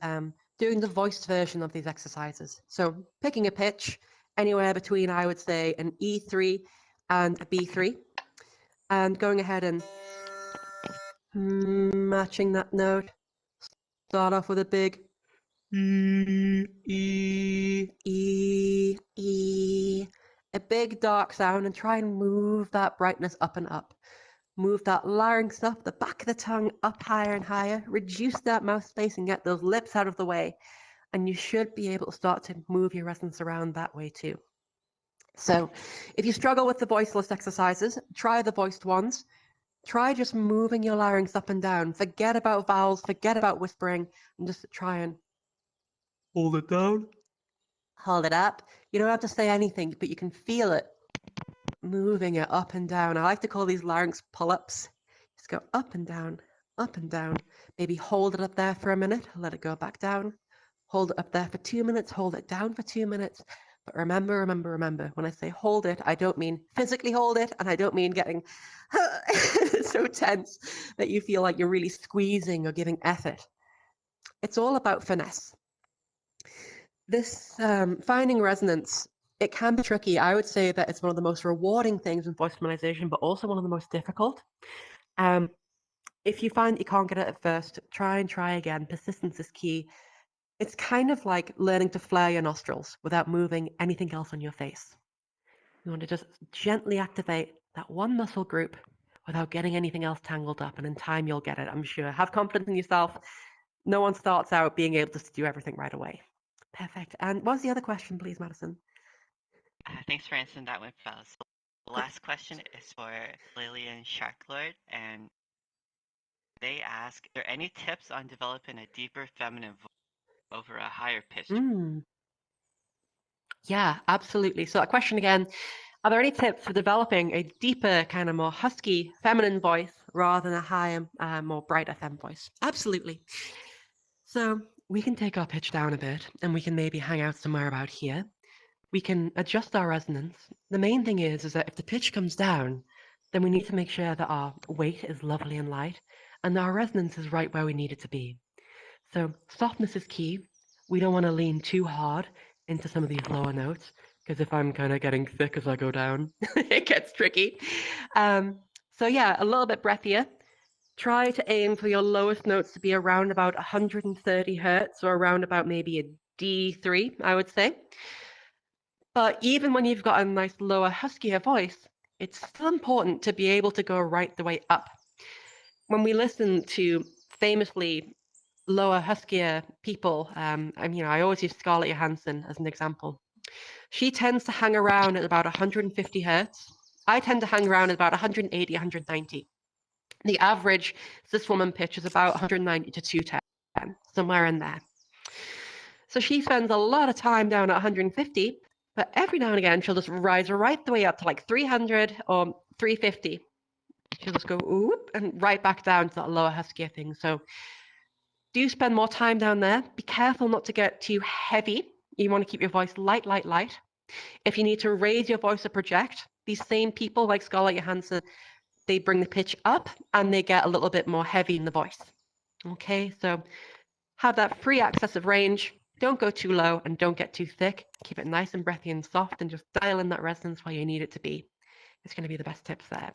doing the voiced version of these exercises. So picking a pitch anywhere between, I would say, an E3 and a B3, and going ahead and matching that note. Start off with a big E, E, E, E, a big dark sound, and try and move that brightness up and up. Move that larynx up, the back of the tongue up higher and higher. Reduce that mouth space and get those lips out of the way. And you should be able to start to move your resonance around that way too. So if you struggle with the voiceless exercises, try the voiced ones. Try just moving your larynx up and down. Forget about vowels, forget about whispering, and just try and hold it down. Hold it up. You don't have to say anything, but you can feel it moving it up and down. I like to call these larynx pull-ups. Just go up and down, up and down. Maybe hold it up there for a minute, let it go back down. Hold it up there for 2 minutes, hold it down for 2 minutes. But remember, when I say hold it, I don't mean physically hold it, and I don't mean getting so tense that you feel like you're really squeezing or giving effort. It's all about finesse. This finding resonance, it can be tricky. I would say that it's one of the most rewarding things in voice feminization, but also one of the most difficult. If you find that you can't get it at first, try and try again. Persistence is key. It's kind of like learning to flare your nostrils without moving anything else on your face. You want to just gently activate that one muscle group without getting anything else tangled up, and in time you'll get it, I'm sure. Have confidence in yourself. No one starts out being able to do everything right away. Perfect. And what was the other question, please, Madison? Thanks for answering that one, fellas. So the last question is for Lillian Sharklord, and they ask, are there any tips on developing a deeper feminine voice over a higher pitch? Yeah, absolutely. So that question again, are there any tips for developing a deeper, kind of more husky, feminine voice rather than a higher, more brighter femme voice? Absolutely. So we can take our pitch down a bit and we can maybe hang out somewhere about here. We can adjust our resonance. The main thing is that if the pitch comes down, then we need to make sure that our weight is lovely and light and our resonance is right where we need it to be. So softness is key. We don't want to lean too hard into some of these lower notes, because if I'm kind of getting thick as I go down, it gets tricky. So yeah, a little bit breathier. Try to aim for your lowest notes to be around about 130 hertz or around about maybe a D3, I would say. But even when you've got a nice lower, huskier voice, it's still important to be able to go right the way up. When we listen to famously lower, huskier people, I always use Scarlett Johansson as an example. She tends to hang around at about 150 hertz. I tend to hang around at about 180, 190. The average cis woman pitch is about 190 to 210, somewhere in there. So she spends a lot of time down at 150, but every now and again she'll just rise right the way up to like 300 or 350. She'll just go oop and right back down to that lower huskier thing. So do spend more time down there. Be careful not to get too heavy. You want to keep your voice light, light, light. If you need to raise your voice or project, these same people like Scarlett Johansson, they bring the pitch up and they get a little bit more heavy in the voice. Okay, so have that free access of range. Don't go too low and don't get too thick. Keep it nice and breathy and soft and just dial in that resonance where you need it to be. It's going to be the best tips there.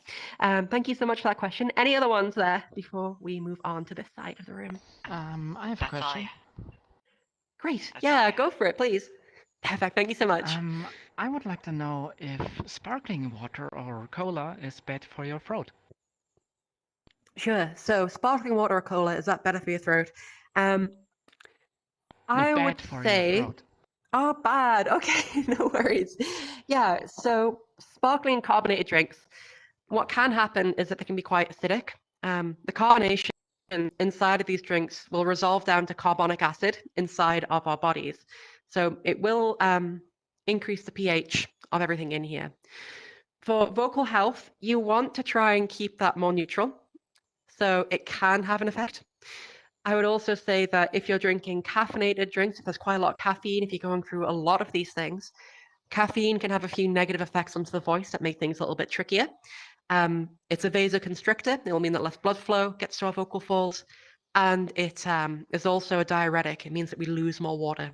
Thank you so much for that question. Any other ones there before we move on to this side of the room? I have a That's all question. Great. That's all I Yeah, have. go for it, please. Perfect. Thank you so much. I would like to know if sparkling water or cola is bad for your throat. Sure. So sparkling water or cola, is that better for your throat? I No, would bad for your say, throat. oh, bad. Okay, no worries. Yeah, so sparkling carbonated drinks, what can happen is that they can be quite acidic. The carbonation inside of these drinks will resolve down to carbonic acid inside of our bodies. So it will increase the pH of everything in here. For vocal health, you want to try and keep that more neutral. So it can have an effect. I would also say that if you're drinking caffeinated drinks, if there's quite a lot of caffeine, if you're going through a lot of these things, caffeine can have a few negative effects onto the voice that make things a little bit trickier. It's a vasoconstrictor. It will mean that less blood flow gets to our vocal folds. And it is also a diuretic. It means that we lose more water.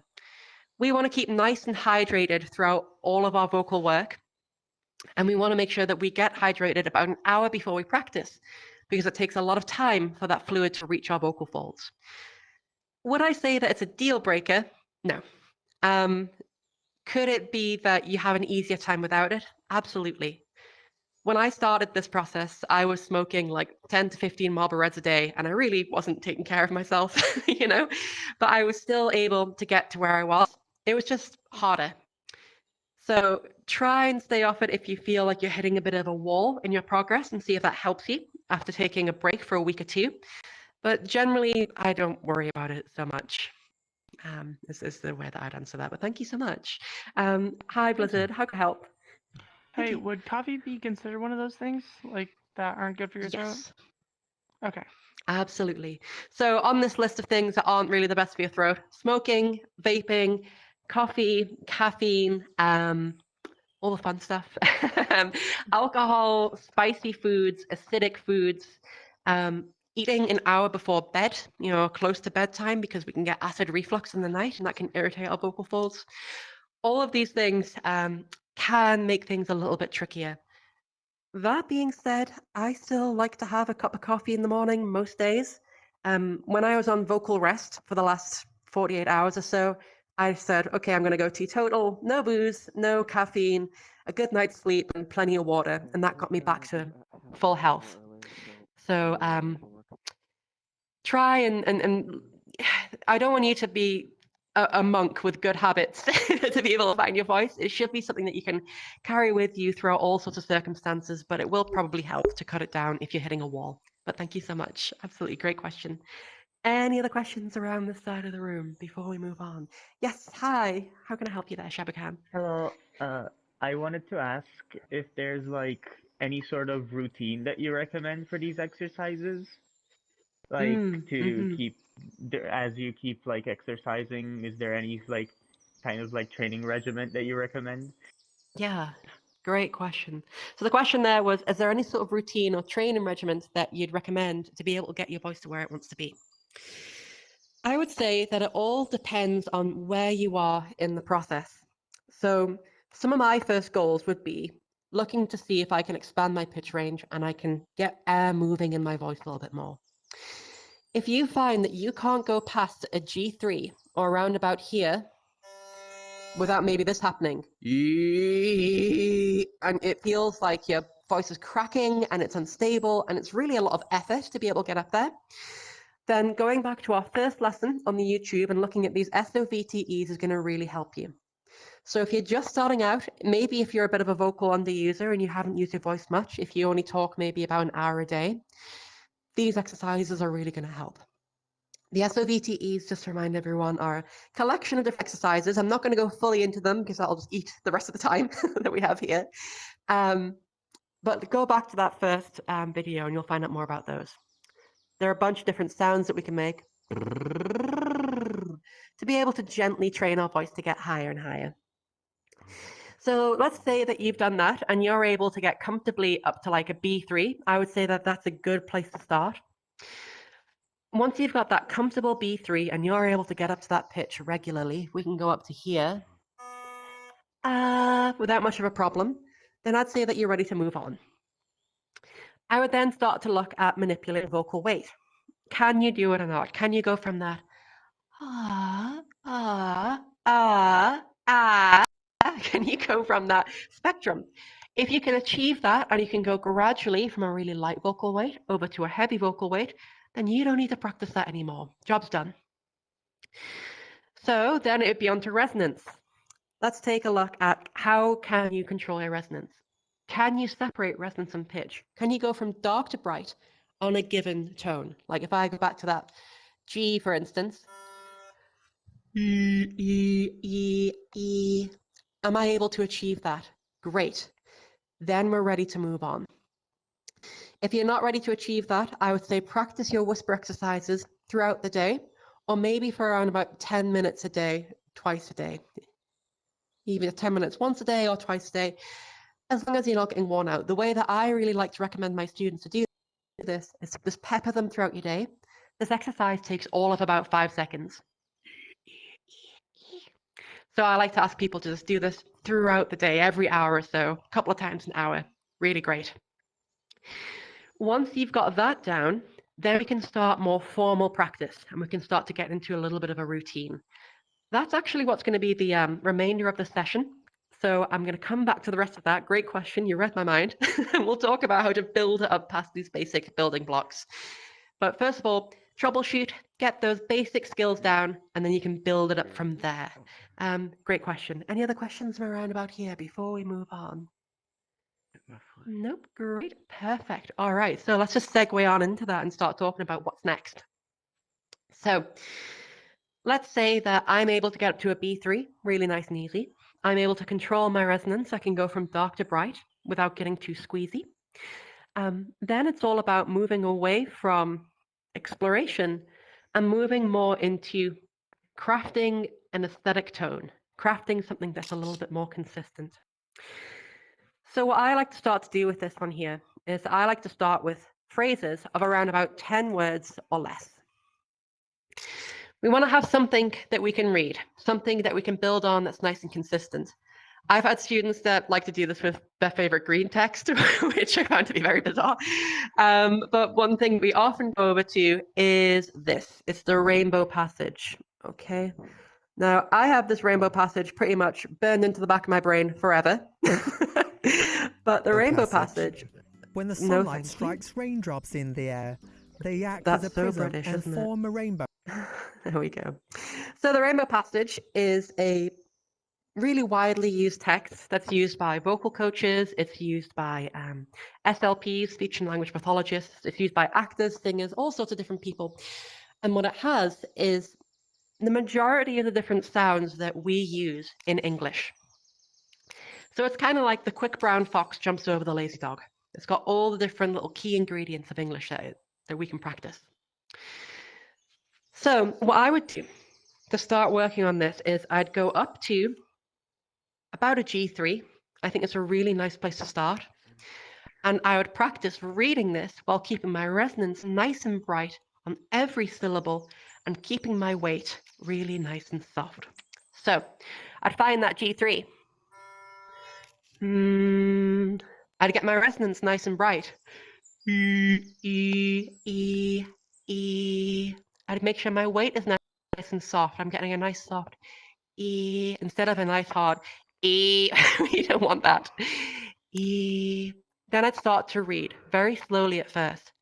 We want to keep nice and hydrated throughout all of our vocal work. And we want to make sure that we get hydrated about an hour before we practice, because it takes a lot of time for that fluid to reach our vocal folds. Would I say that it's a deal breaker? No. Could it be that you have an easier time without it? Absolutely. When I started this process, I was smoking like 10 to 15 Marlboros a day, and I really wasn't taking care of myself, but I was still able to get to where I was. It was just harder. So try and stay off it if you feel like you're hitting a bit of a wall in your progress, and see if that helps you after taking a break for a week or two. But generally, I don't worry about it so much. This is the way that I'd answer that. But thank you so much. Hi, Blizzard. How can I help? Thank Hey, you. would coffee be considered one of those things like that aren't good for your throat? Yes, Okay. absolutely. So on this list of things that aren't really the best for your throat, smoking, vaping, coffee, caffeine, all the fun stuff, alcohol, spicy foods, acidic foods, eating an hour before bed, close to bedtime, because we can get acid reflux in the night and that can irritate our vocal folds. All of these things can make things a little bit trickier. That being said, I still like to have a cup of coffee in the morning most days. When I was on vocal rest for the last 48 hours or so, I said, okay, I'm going to go teetotal, no booze, no caffeine, a good night's sleep, and plenty of water. And that got me back to full health. So try and I don't want you to be a monk with good habits to be able to find your voice. It should be something that you can carry with you throughout all sorts of circumstances, but it will probably help to cut it down if you're hitting a wall. But thank you so much. Absolutely great question. Any other questions around this side of the room before we move on? Yes, hi. How can I help you there, Shabakan? Hello. I wanted to ask if there's like any sort of routine that you recommend for these exercises, like to keep as you keep like exercising. Is there any like kind of like training regimen that you recommend? Yeah, great question. So the question there was, is there any sort of routine or training regimen that you'd recommend to be able to get your voice to where it wants to be? I would say that it all depends on where you are in the process. So some of my first goals would be looking to see if I can expand my pitch range and I can get air moving in my voice a little bit more. If you find that you can't go past a G3 or around about here without maybe this happening, and it feels like your voice is cracking and it's unstable and it's really a lot of effort to be able to get up there, then going back to our first lesson on the YouTube and looking at these SOVTEs is going to really help you. So if you're just starting out, maybe if you're a bit of a vocal underuser and you haven't used your voice much, if you only talk maybe about an hour a day, these exercises are really going to help. The SOVTEs, just to remind everyone, are a collection of different exercises. I'm not going to go fully into them because I'll just eat the rest of the time that we have here. But go back to that first video and you'll find out more about those. There are a bunch of different sounds that we can make to be able to gently train our voice to get higher and higher. So let's say that you've done that and you're able to get comfortably up to like a B3. I would say that that's a good place to start. Once you've got that comfortable B3 and you're able to get up to that pitch regularly, we can go up to here without much of a problem, then I'd say that you're ready to move on. I would then start to look at manipulating vocal weight. Can you do it or not? Can you go from that can you go from that spectrum? If you can achieve that and you can go gradually from a really light vocal weight over to a heavy vocal weight, then you don't need to practice that anymore. Job's done. So then it would be on to resonance. Let's take a look at how can you control your resonance. Can you separate resonance and pitch? Can you go from dark to bright on a given tone? Like if I go back to that G, for instance, am I able to achieve that? Great. Then we're ready to move on. If you're not ready to achieve that, I would say practice your whisper exercises throughout the day, or maybe for around about 10 minutes a day, twice a day. Even 10 minutes once a day or twice a day, as long as you're not getting worn out. The way that I really like to recommend my students to do this is just pepper them throughout your day. This exercise takes all of about 5 seconds. So I like to ask people to just do this throughout the day, every hour or so, a couple of times an hour. Really great. Once you've got that down, then we can start more formal practice and we can start to get into a little bit of a routine. That's actually what's going to be the remainder of the session. So I'm going to come back to the rest of that. Great question. You read my mind. And we'll talk about how to build up past these basic building blocks. But first of all, troubleshoot, get those basic skills down, and then you can build it up from there. Great question. Any other questions around about here before we move on? Nope, great, perfect. All right, so let's just segue on into that and start talking about what's next. So let's say that I'm able to get up to a B3 really nice and easy. I'm able to control my resonance. I can go from dark to bright without getting too squeezy. Then it's all about moving away from exploration and moving more into crafting an aesthetic tone, crafting something that's a little bit more consistent. So what I like to start to do with this one here is I like to start with phrases of around about 10 words or less. We want to have something that we can read, something that we can build on that's nice and consistent. I've had students that like to do this with their favorite green text, which I found to be very bizarre. But one thing we often go over to is this. It's the rainbow passage, okay? Now, I have this rainbow passage pretty much burned into the back of my brain forever. But the rainbow passage... When the No, sunlight thank you. strikes raindrops in the air, they act That's as a so prism British, and isn't it? form a rainbow. There we go. So the rainbow passage is a really widely used text that's used by vocal coaches. It's used by SLPs, speech and language pathologists. It's used by actors, singers, all sorts of different people. And what it has is the majority of the different sounds that we use in English. So it's kind of like the quick brown fox jumps over the lazy dog. It's got all the different little key ingredients of English that we can practice. So what I would do to start working on this is I'd go up to about a G3. I think it's a really nice place to start. And I would practice reading this while keeping my resonance nice and bright on every syllable and keeping my weight really nice and soft. So I'd find that G3. I'd get my resonance nice and bright. E, E, E, E. I'd make sure my weight is nice and soft. I'm getting a nice soft E instead of a nice hard E. We don't want that. E. Then I'd start to read very slowly at first.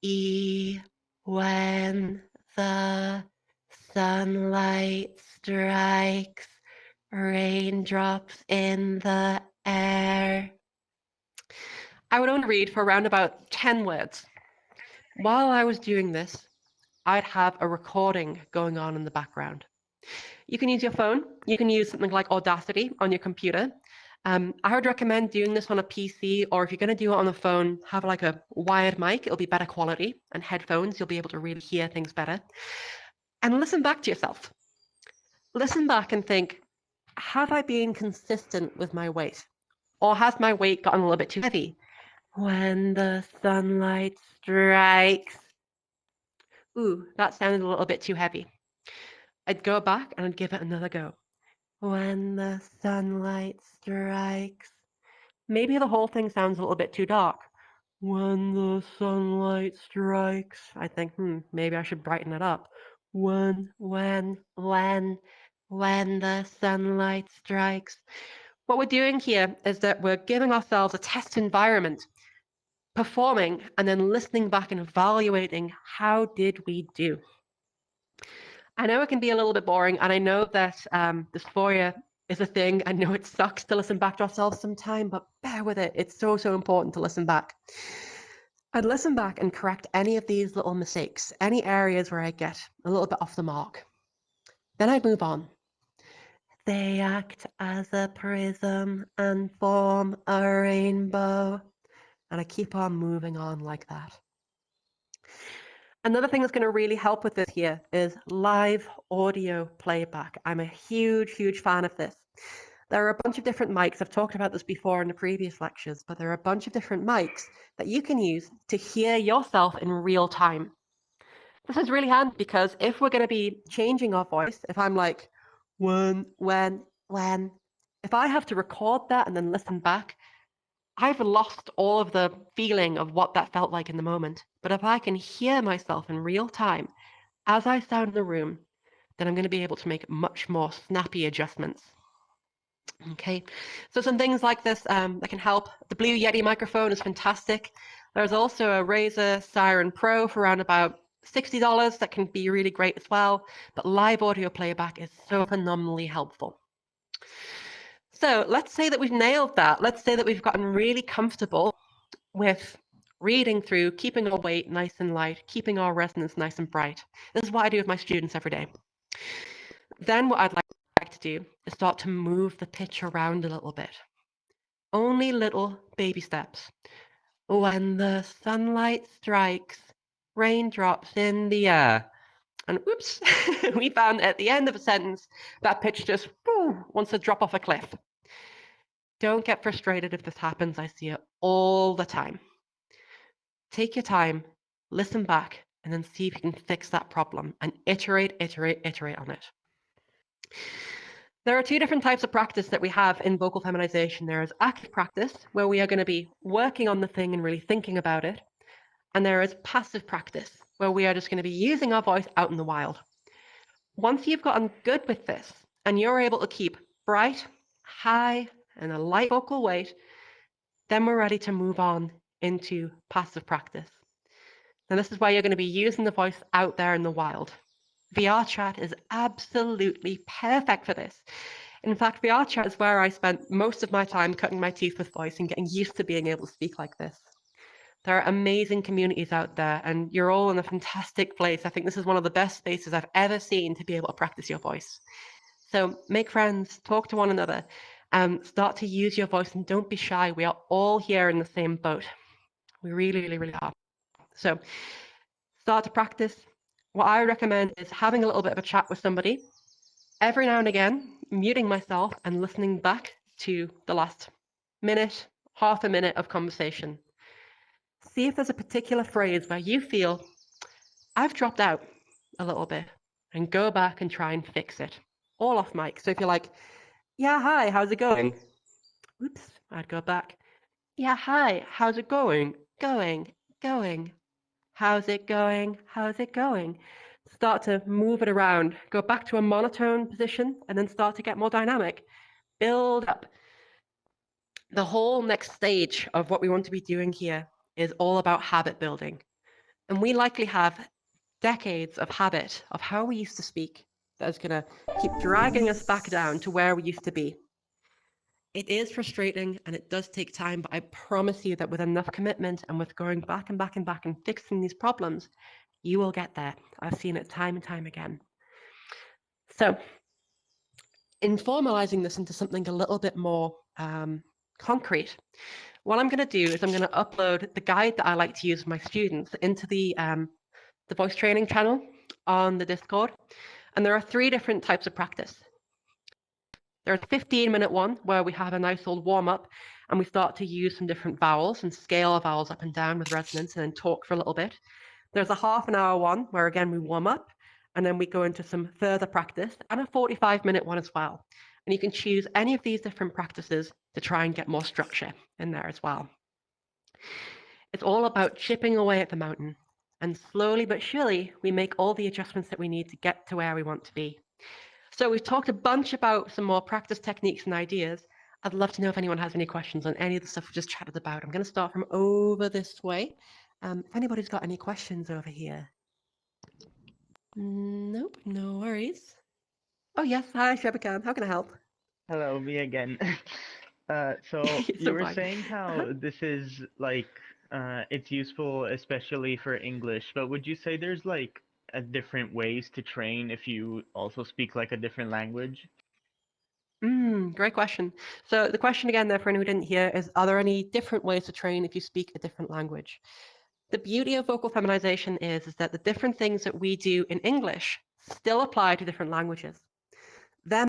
E. When the sunlight strikes raindrops in the air. I would only read for around about 10 words. While I was doing this, I'd have a recording going on in the background. You can use your phone. You can use something like Audacity on your computer. I would recommend doing this on a PC, or if you're going to do it on a phone, have like a wired mic. It'll be better quality, and headphones. You'll be able to really hear things better. And listen back to yourself. Listen back and think, have I been consistent with my weight? Or has my weight gotten a little bit too heavy? When the sunlight strikes. Ooh, that sounded a little bit too heavy. I'd go back and I'd give it another go. When the sunlight strikes. Maybe the whole thing sounds a little bit too dark. When the sunlight strikes. I think, maybe I should brighten it up. When the sunlight strikes. What we're doing here is that we're giving ourselves a test environment, performing, and then listening back and evaluating how did we do. I know it can be a little bit boring, and I know that dysphoria is a thing. I know it sucks to listen back to ourselves sometime, but bear with it. It's so, so important to listen back. I'd listen back and correct any of these little mistakes, any areas where I get a little bit off the mark. Then I'd move on. They act as a prism and form a rainbow. And I keep on moving on like that. Another thing that's going to really help with this here is live audio playback. I'm a huge, huge fan of this. There are a bunch of different mics. I've talked about this before in the previous lectures, but there are a bunch of different mics that you can use to hear yourself in real time. This is really handy because if we're going to be changing our voice, if I'm like, when, if I have to record that and then listen back, I've lost all of the feeling of what that felt like in the moment. But if I can hear myself in real time as I sound in the room, then I'm going to be able to make much more snappy adjustments. Okay, so some things like this that can help. The Blue Yeti microphone is fantastic. There's also a Razer Siren Pro for around about $60, that can be really great as well, but live audio playback is so phenomenally helpful. So let's say that we've nailed that. Let's say that we've gotten really comfortable with reading through, keeping our weight nice and light, keeping our resonance nice and bright. This is what I do with my students every day. Then what I'd like to do is start to move the pitch around a little bit. Only little baby steps. When the sunlight strikes, raindrops in the air. And whoops, we found at the end of a sentence, that pitch just wants to drop off a cliff. Don't get frustrated if this happens. I see it all the time. Take your time, listen back, and then see if you can fix that problem and iterate on it. There are two different types of practice that we have in vocal feminization. There is active practice, where we are going to be working on the thing and really thinking about it. And there is passive practice, where we are just going to be using our voice out in the wild. Once you've gotten good with this, and you're able to keep bright, high, and a light vocal weight, then we're ready to move on into passive practice. And this is why you're going to be using the voice out there in the wild. VR chat is absolutely perfect for this. In fact, VR chat is where I spent most of my time cutting my teeth with voice and getting used to being able to speak like this. There are amazing communities out there, and you're all in a fantastic place. I think this is one of the best spaces I've ever seen to be able to practice your voice. So make friends, talk to one another, start to use your voice, and don't be shy. We are all here in the same boat. We really are. So start to practice. What I recommend is having a little bit of a chat with somebody. Every now and again, muting myself and listening back to the last minute, half a minute of conversation. See if there's a particular phrase where you feel, I've dropped out a little bit, and go back and try and fix it. All off mic. So if you're like, yeah, hi, how's it going? Oops, I'd go back. Yeah, hi, how's it going? Going. How's it going? How's it going? Start to move it around. Go back to a monotone position and then start to get more dynamic. Build up. The whole next stage of what we want to be doing here is all about habit building. And we likely have decades of habit of how we used to speak that is going to keep dragging us back down to where we used to be. It is frustrating and it does take time, but I promise you that with enough commitment and with going back and fixing these problems, you will get there. I've seen it time and time again. So in formalizing this into something a little bit more concrete, what I'm going to do is I'm going to upload the guide that I like to use for my students into the voice training channel on the Discord. And there are 3 different types of practice. There's a 15-minute one where we have a nice old warm-up and we start to use some different vowels and scale our vowels up and down with resonance and then talk for a little bit. There's a half-an-hour one where, again, we warm up and then we go into some further practice, and a 45-minute one as well. And you can choose any of these different practices to try and get more structure in there as well. It's all about chipping away at the mountain. And slowly but surely, we make all the adjustments that we need to get to where we want to be. So we've talked a bunch about some more practice techniques and ideas. I'd love to know if anyone has any questions on any of the stuff we just chatted about. I'm going to start from over this way. If anybody's got any questions over here. Nope, no worries. Oh yes, hi Shebakan, how can I help? Hello, me again. So It's you so were fine. saying how this is like it's useful especially for English, but would you say there's like a different ways to train if you also speak like a different language? Great question. So the question again there for anyone who didn't hear is, are there any different ways to train if you speak a different language? The beauty of vocal feminization is that the different things that we do in English still apply to different languages. There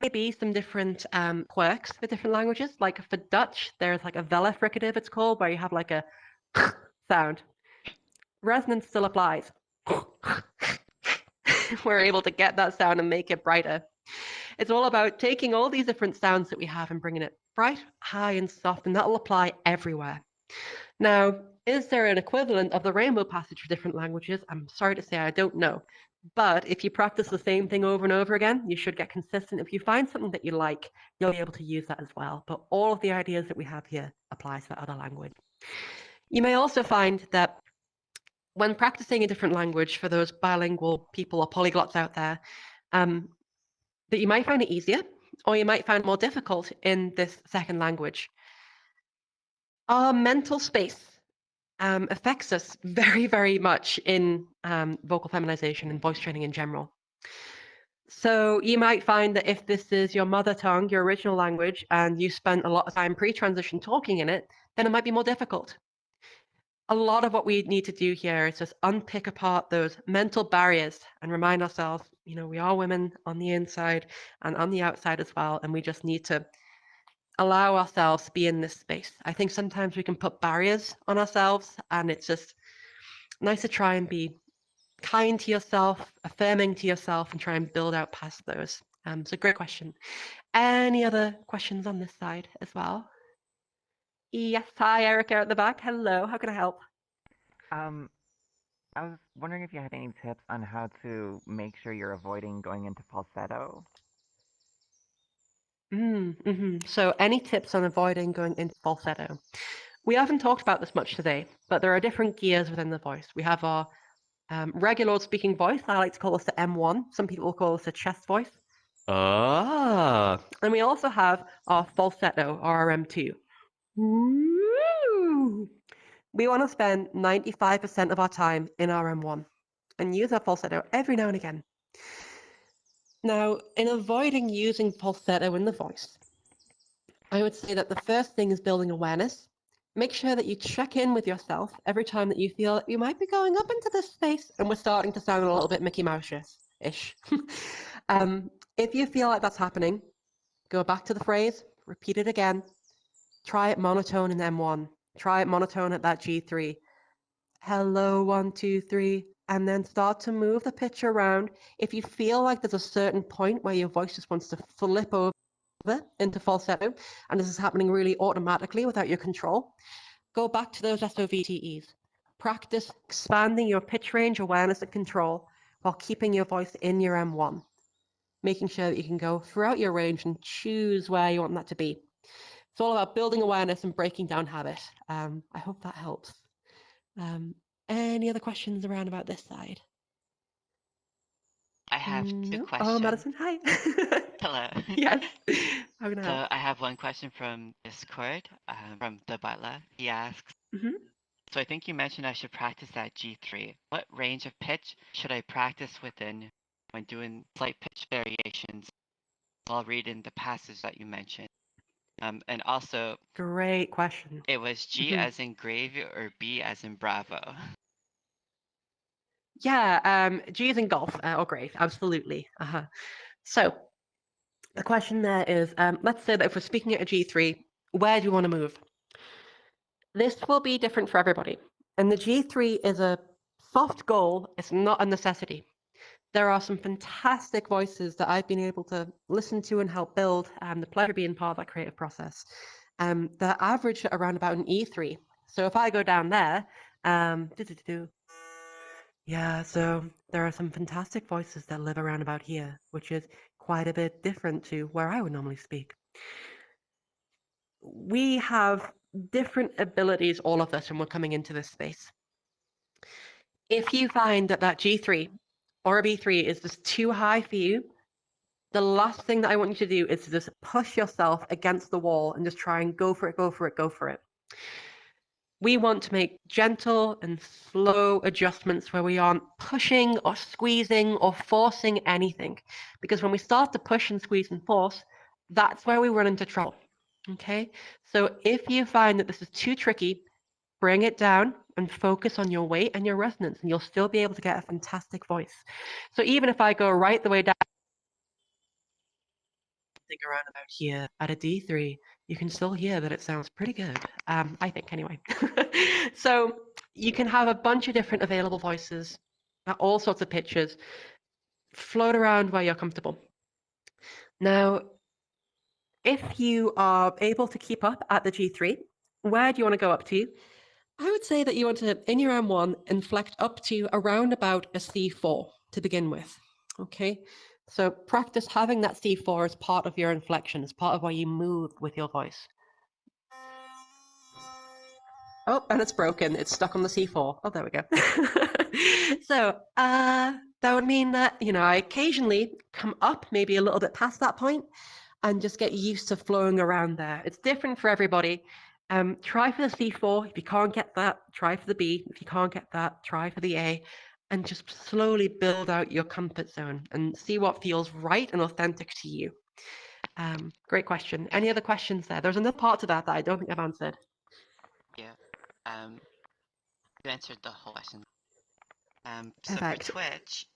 may be some different quirks for different languages. Like for Dutch, there's like a velle fricative, it's called, where you have like a sound. Resonance still applies. We're able to get that sound and make it brighter. It's all about taking all these different sounds that we have and bringing it bright, high, and soft, and that will apply everywhere. Now, is there an equivalent of the rainbow passage for different languages? I'm sorry to say I don't know. But if you practice the same thing over and over again, you should get consistent. If you find something that you like, you'll be able to use that as well. But all of the ideas that we have here apply to that other language. You may also find that when practicing a different language for those bilingual people or polyglots out there, that you might find it easier or you might find it more difficult in this second language. Our mental space affects us very, very much in vocal feminization and voice training in general. So you might find that if this is your mother tongue, your original language, and you spent a lot of time pre-transition talking in it, then it might be more difficult. A lot of what we need to do here is just unpick apart those mental barriers and remind ourselves, we are women on the inside and on the outside as well, and we just need to allow ourselves to be in this space. I think sometimes we can put barriers on ourselves, and it's just nice to try and be kind to yourself, affirming to yourself, and try and build out past those. So great question. Any other questions on this side as well? Yes, hi, Erica at the back. Hello, how can I help? I was wondering if you had any tips on how to make sure you're avoiding going into falsetto. So any tips on avoiding going into falsetto? We haven't talked about this much today, but there are different gears within the voice. We have our regular speaking voice. I like to call this the M1. Some people call this a chest voice. And we also have our falsetto, or our M2. Woo! We want to spend 95% of our time in our M1 and use our falsetto every now and again. Now, in avoiding using falsetto in the voice, I would say that the first thing is building awareness. Make sure that you check in with yourself every time that you feel that you might be going up into this space and we're starting to sound a little bit Mickey Mouse-ish. If you feel like that's happening, go back to the phrase, repeat it again, try it monotone in M1, try it monotone at that G3. Hello, 1, 2, 3, and then start to move the pitch around. If you feel like there's a certain point where your voice just wants to flip over into falsetto, and this is happening really automatically without your control, go back to those SOVTEs. Practice expanding your pitch range, awareness, and control while keeping your voice in your M1, making sure that you can go throughout your range and choose where you want that to be. It's all about building awareness and breaking down habit. I hope that helps. Any other questions around about this side? I have two No? questions. Oh, Madison, hi. Hello. Yes. How can I So help? I have one question from Discord, from the butler. He asks, so I think you mentioned I should practice at G3. What range of pitch should I practice within when doing slight pitch variations while reading the passage that you mentioned? And also, Great question. it was G as in gravy or B as in Bravo? Yeah, G is in golf or grave, absolutely. So the question there is, let's say that if we're speaking at a G3, where do you want to move? This will be different for everybody. And the G3 is a soft goal, it's not a necessity. There are some fantastic voices that I've been able to listen to and help build, and the pleasure being part of that creative process. They're average at around about an E3. So if I go down there, yeah, so there are some fantastic voices that live around about here, which is quite a bit different to where I would normally speak. We have different abilities, all of us, when we're coming into this space. If you find that that G3 or a B3 is just too high for you, the last thing that I want you to do is to just push yourself against the wall and just try and go for it, go for it, go for it. We want to make gentle and slow adjustments where we aren't pushing or squeezing or forcing anything. Because when we start to push and squeeze and force, that's where we run into trouble. Okay? So if you find that this is too tricky, bring it down and focus on your weight and your resonance, and you'll still be able to get a fantastic voice. So even if I go right the way down, around about here at a D3, you can still hear that it sounds pretty good. I think anyway. So you can have a bunch of different available voices at all sorts of pitches. Float around where you're comfortable. Now, if you are able to keep up at the G3, where do you want to go up to? I would say that you want to, in your M1, inflect up to around about a C4 to begin with. Okay, so practice having that C4 as part of your inflection, as part of where you move with your voice. Oh, and it's broken. It's stuck on the C4. Oh, there we go. So that would mean that, I occasionally come up maybe a little bit past that point and just get used to flowing around there. It's different for everybody. Try for the C4. If you can't get that, try for the B. If you can't get that, try for the A. And just slowly build out your comfort zone and see what feels right and authentic to you. Great question. Any other questions there? There's another part to that I don't think I've answered. Yeah. You answered the whole question. So for Perfect. Twitch,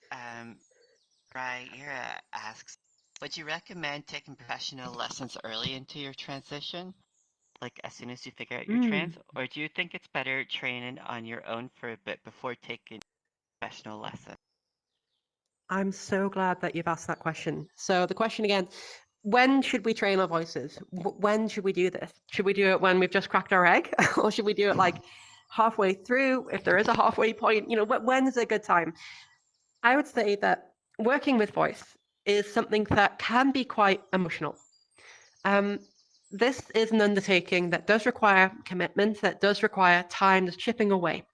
Raira asks, would you recommend taking professional lessons early into your transition? Like as soon as you figure out your trans? Or do you think it's better training on your own for a bit before taking professional lessons? I'm so glad that you've asked that question. So the question again, when should we train our voices? When should we do this? Should we do it when we've just cracked our egg? Or should we do it like halfway through, if there is a halfway point? When is a good time? I would say that working with voice is something that can be quite emotional. This is an undertaking that does require commitment, that does require time, that's chipping away.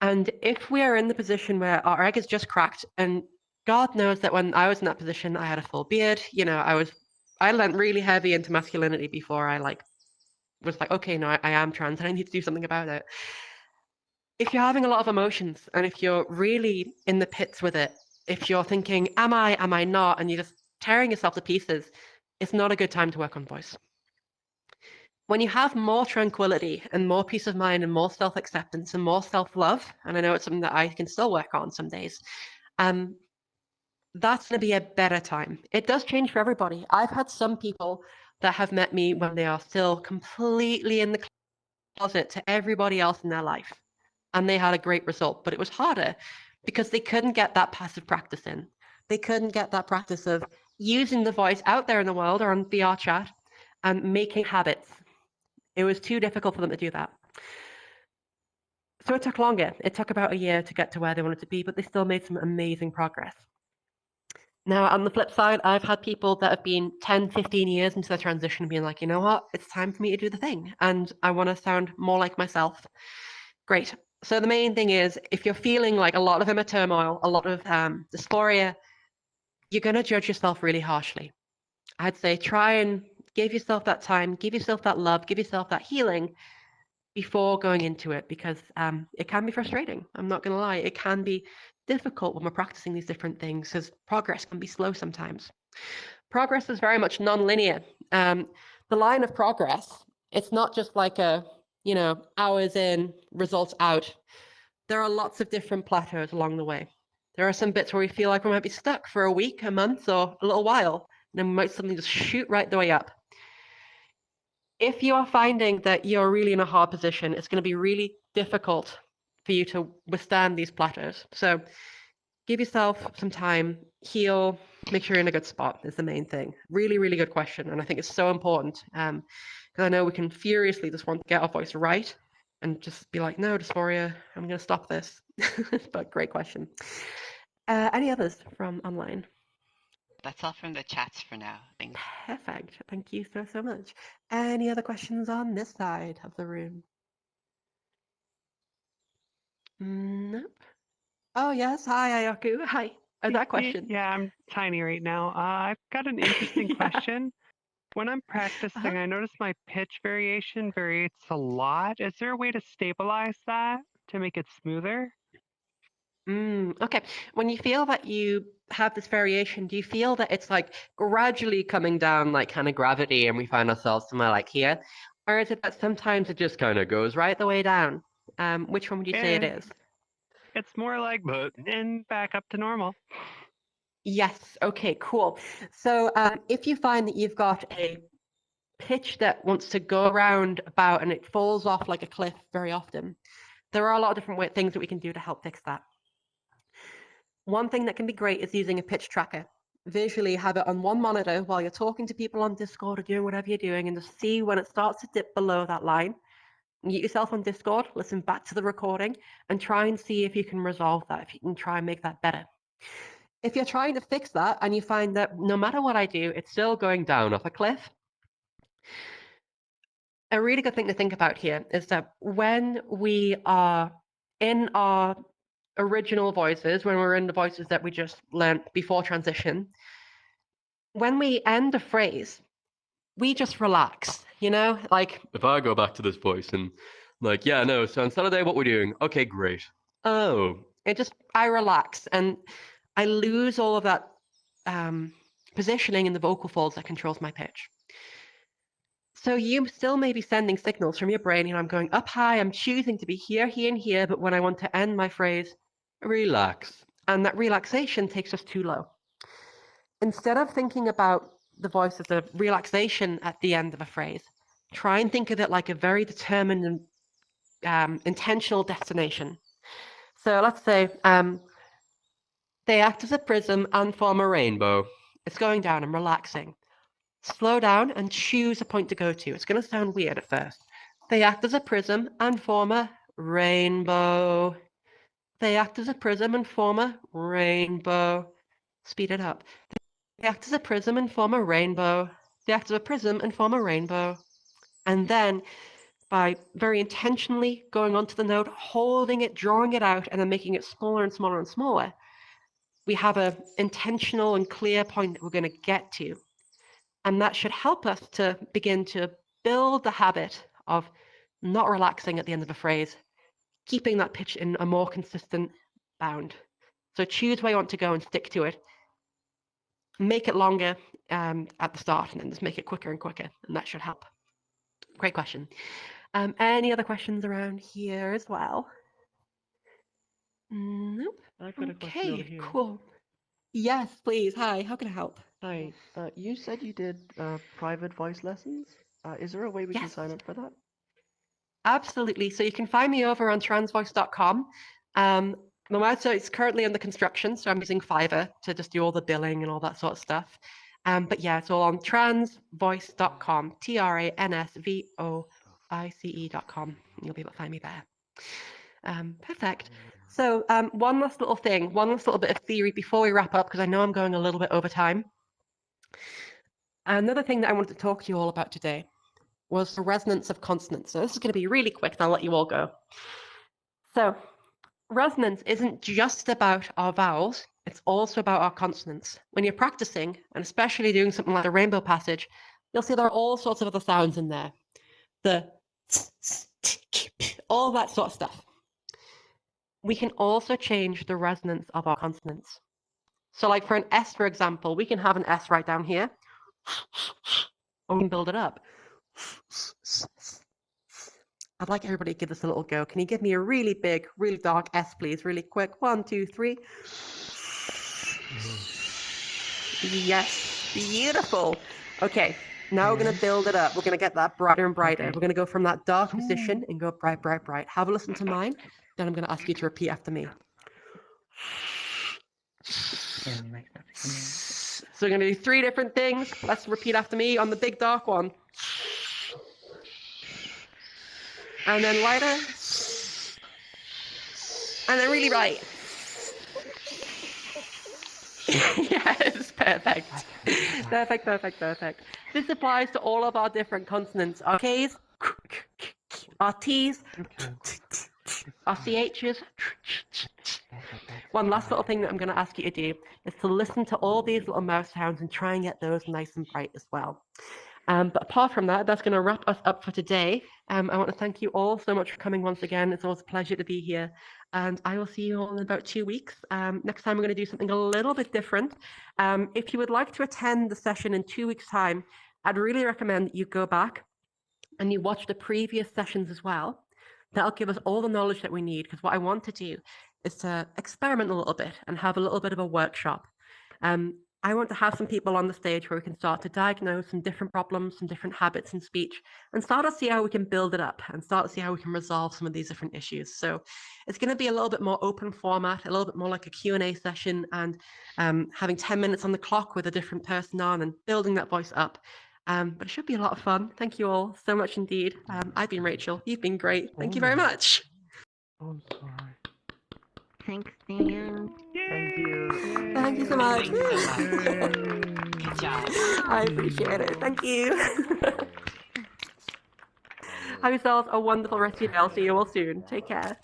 And if we are in the position where our egg is just cracked, and God knows that when I was in that position, I had a full beard. I learned really heavy into masculinity before I was like, okay, no, I am trans and I need to do something about it. If you're having a lot of emotions and if you're really in the pits with it, if you're thinking, am I not, and you're just tearing yourself to pieces, it's not a good time to work on voice. When you have more tranquility and more peace of mind and more self-acceptance and more self-love, and I know it's something that I can still work on some days, that's going to be a better time. It does change for everybody. I've had some people that have met me when they are still completely in the closet to everybody else in their life, and they had a great result, but it was harder because they couldn't get that passive practice in. They couldn't get that practice of using the voice out there in the world or on VR chat and making habits. It was too difficult for them to do that. So it took longer. It took about a year to get to where they wanted to be, but they still made some amazing progress. Now, on the flip side, I've had people that have been 10, 15 years into their transition being like, you know what, it's time for me to do the thing, and I want to sound more like myself. Great. So the main thing is, if you're feeling like a lot of inner turmoil, a lot of dysphoria, you're going to judge yourself really harshly. I'd say try and give yourself that time, give yourself that love, give yourself that healing before going into it, because it can be frustrating. I'm not going to lie. It can be difficult when we're practicing these different things because progress can be slow sometimes. Progress is very much non-linear. The line of progress, it's not just like hours in, results out. There are lots of different plateaus along the way. There are some bits where we feel like we might be stuck for a week, a month, or a little while, and then we might suddenly just shoot right the way up. If you are finding that you're really in a hard position, it's going to be really difficult for you to withstand these plateaus. So give yourself some time, heal, make sure you're in a good spot is the main thing. Really, really good question. And I think it's so important because I know we can furiously just want to get our voice right and just be like, no, dysphoria, I'm going to stop this. But great question. Any others from online? That's all from the chats for now. Thanks. Perfect. Thank you so, so much. Any other questions on this side of the room? Nope. Oh, yes. Hi, Ayaku. Hi. That question. Yeah, I'm tiny right now. I've got an interesting Yeah. question. When I'm practicing, I notice my pitch variation varies a lot. Is there a way to stabilize that to make it smoother? Okay. When you feel that you have this variation, do you feel that it's like gradually coming down like kind of gravity and we find ourselves somewhere like here? Or is it that sometimes it just kind of goes right the way down? Which one would you say it is? It's more like, but and back up to normal. Yes. Okay, cool. So if you find that you've got a pitch that wants to go around about and it falls off like a cliff very often, there are a lot of different things that we can do to help fix that. One thing that can be great is using a pitch tracker. Visually have it on one monitor while you're talking to people on Discord or doing whatever you're doing, and just see when it starts to dip below that line. Mute yourself on Discord, listen back to the recording, and try and see if you can resolve that, if you can try and make that better. If you're trying to fix that and you find that no matter what I do, it's still going down off a cliff, a really good thing to think about here is that when we are in our original voices, when we're in the voices that we just learned before transition, when we end a phrase, we just relax, you know? Like, if I go back to this voice and, like, yeah, no, so on Saturday, what we're doing? Okay, great. Oh, I relax and I lose all of that positioning in the vocal folds that controls my pitch. So you still may be sending signals from your brain, you know, I'm going up high, I'm choosing to be here, here, and here, but when I want to end my phrase, relax. And that relaxation takes us too low. Instead of thinking about the voice as a relaxation at the end of a phrase, try and think of it like a very determined and intentional destination. So let's say they act as a prism and form a rainbow. It's going down and relaxing. Slow down and choose a point to go to. It's going to sound weird at first. They act as a prism and form a rainbow. They act as a prism and form a rainbow. Speed it up. They act as a prism and form a rainbow. They act as a prism and form a rainbow. And then, by very intentionally going onto the note, holding it, drawing it out, and then making it smaller and smaller and smaller, we have an intentional and clear point that we're going to get to. And that should help us to begin to build the habit of not relaxing at the end of a phrase, keeping that pitch in a more consistent bound. So choose where you want to go and stick to it. Make it longer at the start and then just make it quicker and quicker, and that should help. Great question. Any other questions around here as well? Nope. I've got a question over here. Cool. Yes, please. Hi, how can I help? Hi. You said you did private voice lessons. Is there a way we can sign up for that? Absolutely. So you can find me over on transvoice.com. The website's currently under construction, so I'm using Fiverr to just do all the billing and all that sort of stuff. But yeah, it's all on transvoice.com, transvoice.com. You'll be able to find me there. Perfect. So one last little thing, one last little bit of theory before we wrap up, because I know I'm going a little bit over time. Another thing that I wanted to talk to you all about today was the resonance of consonants. So this is going to be really quick, and I'll let you all go. So resonance isn't just about our vowels, it's also about our consonants. When you're practicing, and especially doing something like the rainbow passage, you'll see there are all sorts of other sounds in there. All that sort of stuff. We can also change the resonance of our consonants. So like for an S, for example, we can have an S right down here, or we can build it up. I'd like everybody to give this a little go. Can you give me a really big, really dark S, please? Really quick. 1, 2, 3. Yes, beautiful. Okay, now we're going to build it up. We're going to get that brighter and brighter. We're going to go from that dark position and go bright, bright, bright. Have a listen to mine. Then I'm going to ask you to repeat after me. So we're going to do 3 different things. Let's repeat after me on the big dark one. And then lighter. And then really bright. Yes, perfect. Perfect, perfect, perfect. This applies to all of our different consonants. Our Ks, our Ts, our CHs. One last little thing that I'm going to ask you to do is to listen to all these little mouth sounds and try and get those nice and bright as well. But apart from that, that's going to wrap us up for today. I want to thank you all so much for coming once again. It's always a pleasure to be here. And I will see you all in about 2 weeks. Next time, we're going to do something a little bit different. If you would like to attend the session in 2 weeks' time, I'd really recommend that you go back and you watch the previous sessions as well. That'll give us all the knowledge that we need, because what I want to do is to experiment a little bit and have a little bit of a workshop. I want to have some people on the stage where we can start to diagnose some different problems, some different habits in speech, and start to see how we can build it up and start to see how we can resolve some of these different issues. So it's going to be a little bit more open format, a little bit more like a Q&A session, and having 10 minutes on the clock with a different person on and building that voice up. But it should be a lot of fun. Thank you all so much indeed. I've been Rachel. You've been great. Thank you very much. Thanks, Dan. Thank you. Thank you so much. Good job. I appreciate it. Thank you. Have yourselves a wonderful rest of your day. I'll see you all soon. Take care.